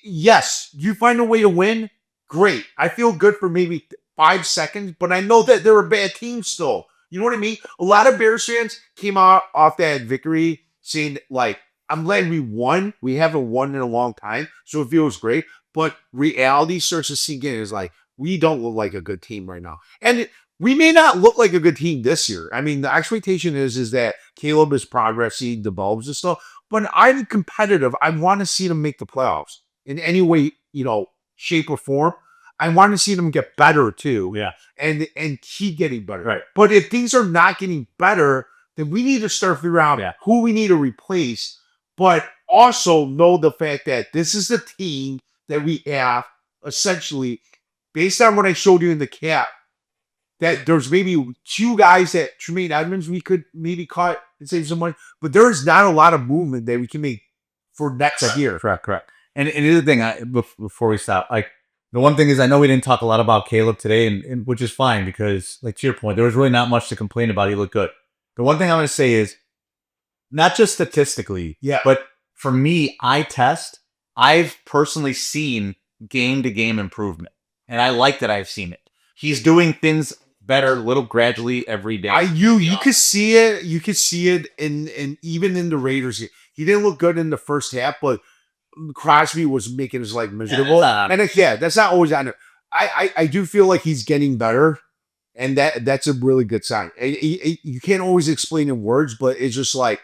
Speaker 1: Yes, you find a way to win. Great. I feel good for maybe 5 seconds, but I know that they're a bad team still. You know what I mean? A lot of Bears fans came out off that victory saying like, I'm glad we won. We haven't won in a long time, so it feels great. But reality starts to sink in. It's like, we don't look like a good team right now. And we may not look like a good team this year. I mean, the expectation is that Caleb is progressing, develops and stuff. But I'm competitive. I want to see them make the playoffs in any way, shape or form. I want to see them get better too.
Speaker 3: Yeah.
Speaker 1: And keep getting better.
Speaker 3: Right.
Speaker 1: But if things are not getting better, then we need to start figuring out who we need to replace. But also know the fact that this is the team that we have essentially, based on what I showed you in the cap, that there's maybe 2 guys that Tremaine Edmonds we could maybe cut and save some money, but there is not a lot of movement that we can make for next year.
Speaker 3: Correct. And the other thing, before we stop, like the one thing is, I know we didn't talk a lot about Caleb today, and which is fine because, like to your point, there was really not much to complain about. He looked good. The one thing I'm going to say is, not just statistically, but for me, I've personally seen game-to-game improvement, and I like that I've seen it. He's doing things better, little gradually every day.
Speaker 1: You could see it. You could see it in even in the Raiders. He didn't look good in the first half, but Crosby was making his life miserable. That's not always on it. I do feel like he's getting better, and that's a really good sign. You can't always explain in words, but it's just like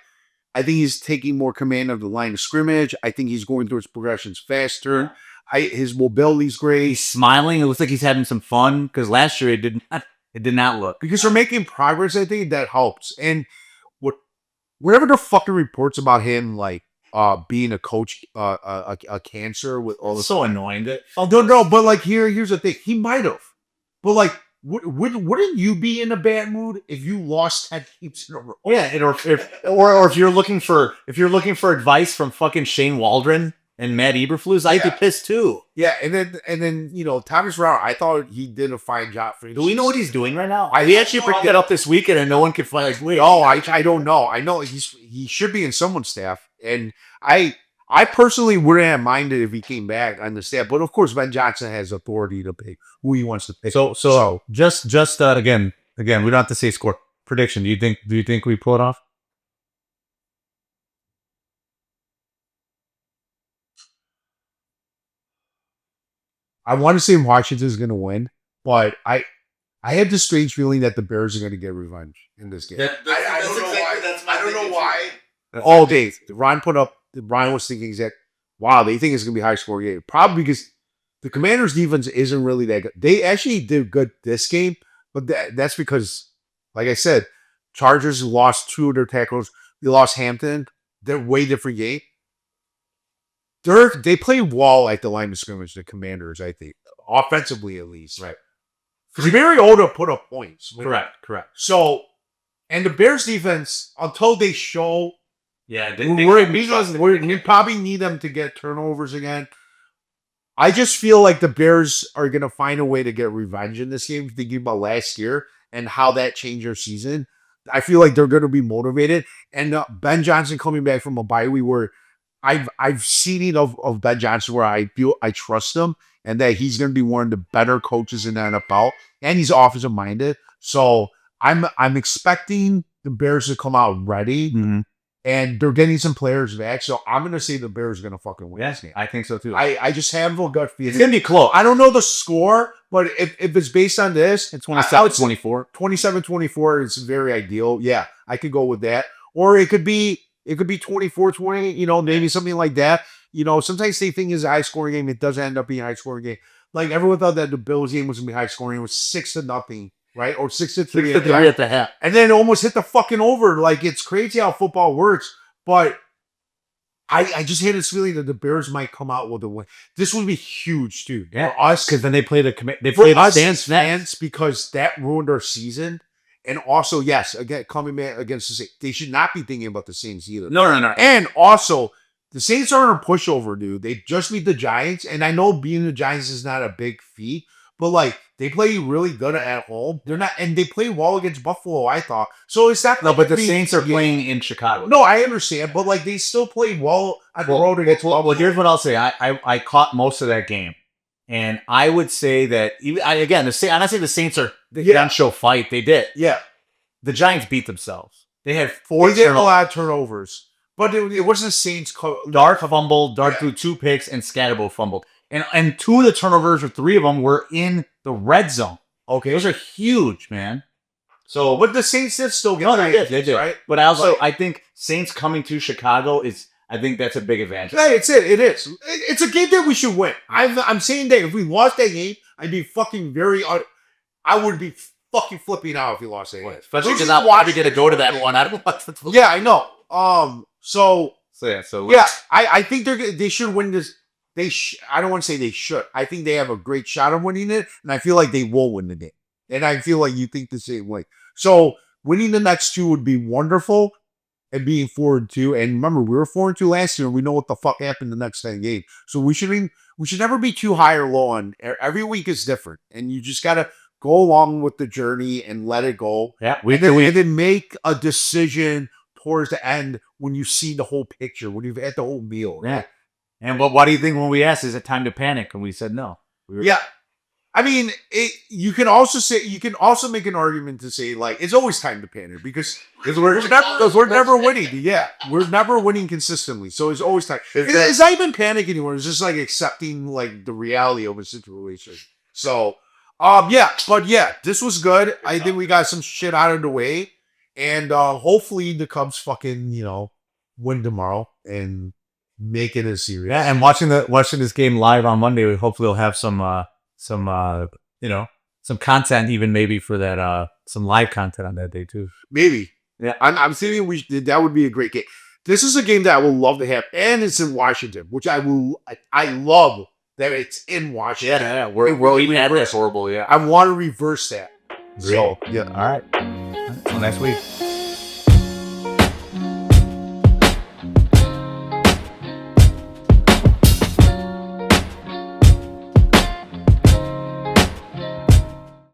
Speaker 1: I think he's taking more command of the line of scrimmage. I think he's going through his progressions faster. His mobility's great.
Speaker 3: He's smiling. It looks like he's having some fun because last year it did not look.
Speaker 1: Because they're making progress. I think that helps. And whatever the fucking reports about him, like being a coach, a cancer with all this.
Speaker 3: So annoying.
Speaker 1: No, but like here's the thing. He might have, but like, wouldn't you be in a bad mood if you lost 10 games in a row?
Speaker 3: Yeah, or if you're looking for advice from fucking Shane Waldron and Matt Eberflus, I'd be pissed too.
Speaker 1: Yeah, and then Thomas Rauer, I thought he did a fine job for you.
Speaker 3: Do we know what he's doing right now? He actually picked it up this weekend, and no one could find. Like, wait,
Speaker 1: I don't know. I know he should be in someone's staff, and I personally wouldn't have minded if he came back on the staff. But of course, Ben Johnson has authority to pick who he wants to pick.
Speaker 3: So just again, we don't have to say score prediction. Do you think we pull it off?
Speaker 1: I want to say Washington's going to win, but I have this strange feeling that the Bears are going to get revenge in this game.
Speaker 3: I don't know why.
Speaker 1: All day, Ryan was thinking that, wow, they think it's going to be a high scoring game. Probably because the Commanders' defense isn't really that good. They actually did good this game, but that's because, like I said, Chargers lost 2 of their tackles. They lost Hampton. They're way different game. They play wall at the line of scrimmage, the Commanders, I think. Offensively, at least.
Speaker 3: Right.
Speaker 1: Because Mariota put up points.
Speaker 3: Correct.
Speaker 1: So, and the Bears defense, until they show...
Speaker 3: Yeah,
Speaker 1: we probably need them to get turnovers again. I just feel like the Bears are going to find a way to get revenge in this game, thinking about last year and how that changed their season. I feel like they're going to be motivated. And Ben Johnson coming back from a bye week where I've seen it of Ben Johnson where I feel I trust him and that he's going to be one of the better coaches in the NFL, and he's offensive minded. So I'm expecting the Bears to come out ready, and they're getting some players back. So I'm going to say the Bears are going to fucking win this game.
Speaker 3: I think so too.
Speaker 1: I just have a gut feeling.
Speaker 3: It's gonna be close.
Speaker 1: I don't know the score, but if it's based on this,
Speaker 3: It's
Speaker 1: I would
Speaker 3: 27-24.
Speaker 1: 27-24 is very ideal. Yeah, I could go with that. Or it could be 24-20, maybe something like that. Sometimes the thing is a high scoring game. It doesn't end up being a high scoring game. Like everyone thought that the Bills game was gonna be high scoring. It was 6-0, right? Or 6-3
Speaker 3: at the half.
Speaker 1: and then it almost hit the fucking over. Like it's crazy how football works. But I just had this feeling that the Bears might come out with a win. This would be huge, dude.
Speaker 3: Yeah,
Speaker 1: For us,
Speaker 3: because then they play the they
Speaker 1: for
Speaker 3: play the
Speaker 1: us
Speaker 3: Stance
Speaker 1: fans, because that ruined our season. And also, yes, again, coming back against the Saints, they should not be thinking about the Saints either.
Speaker 3: No.
Speaker 1: And also, the Saints aren't a pushover, dude. They just beat the Giants, and I know beating the Giants is not a big feat, but like they play really good at home. They're not, and they play well against Buffalo, I thought. So it's not.
Speaker 3: No, but the
Speaker 1: being-
Speaker 3: Saints are playing in Chicago.
Speaker 1: No, I understand, but like they still played well at the road against
Speaker 3: Well,
Speaker 1: Buffalo.
Speaker 3: here's what I'll say. I caught most of that game, and I would say that even again, I'm not saying the Saints are they
Speaker 1: Yeah.
Speaker 3: don't show fight. They did.
Speaker 1: Yeah,
Speaker 3: The Giants beat themselves. They had 4
Speaker 1: they did a
Speaker 3: turnovers.
Speaker 1: lot of turnovers, but it wasn't the Saints.
Speaker 3: Dart fumbled. Dart threw 2 picks, and Scatterbo fumbled. And 2 of the turnovers, or 3 of them, were in the red zone.
Speaker 1: Okay,
Speaker 3: Those are huge, man. So,
Speaker 1: but the Saints did still get
Speaker 3: no, they did,
Speaker 1: Titans, right?
Speaker 3: But I also,
Speaker 1: Like-
Speaker 3: I think Saints coming to Chicago I think that's a big advantage.
Speaker 1: Hey, it's it. It is. It's a game that we should win. I'm saying that if we lost that game, I'd be fucking I would be fucking flipping out if we lost that game.
Speaker 3: Especially
Speaker 1: Let's
Speaker 3: because
Speaker 1: just
Speaker 3: I'm
Speaker 1: watch
Speaker 3: probably going to go to that one. I don't want to.
Speaker 1: Yeah, I know. So
Speaker 3: So
Speaker 1: yeah, I think they should win this. I don't want to say they should. I think they have a great shot of winning it, and I feel like they will win the game. And I feel like you think the same way. So winning the next 2 would be wonderful, and being 4-2. And remember, we were 4-2 last year, and we know what the fuck happened the next 10 games. So we should never be too high or low on. Every week is different, and you just gotta go along with the journey and let it go.
Speaker 3: Yeah,
Speaker 1: And then make a decision towards the end when you see the whole picture, when you've had the whole meal.
Speaker 3: Yeah. And what do you think when we asked, is it time to panic? And we said no.
Speaker 1: Yeah. I mean, you can also make an argument to say like it's always time to panic because we're never winning. Yeah, we're never winning consistently, so it's always time. It's not even panic anymore. It's just like accepting like the reality of a situation. So, this was good. I think we got some shit out of the way, and hopefully the Cubs fucking win tomorrow and make it a series.
Speaker 3: Yeah, and watching this game live on Monday, we hopefully will have some content, even maybe for that some live content on that day too.
Speaker 1: Maybe.
Speaker 3: Yeah.
Speaker 1: I'm thinking that would be a great game. This is a game that I would love to have, and it's in Washington, which I love that it's in Washington.
Speaker 3: Yeah, we're even at this horrible. Yeah.
Speaker 1: I want to reverse that. So, yeah.
Speaker 3: All right. Till next week.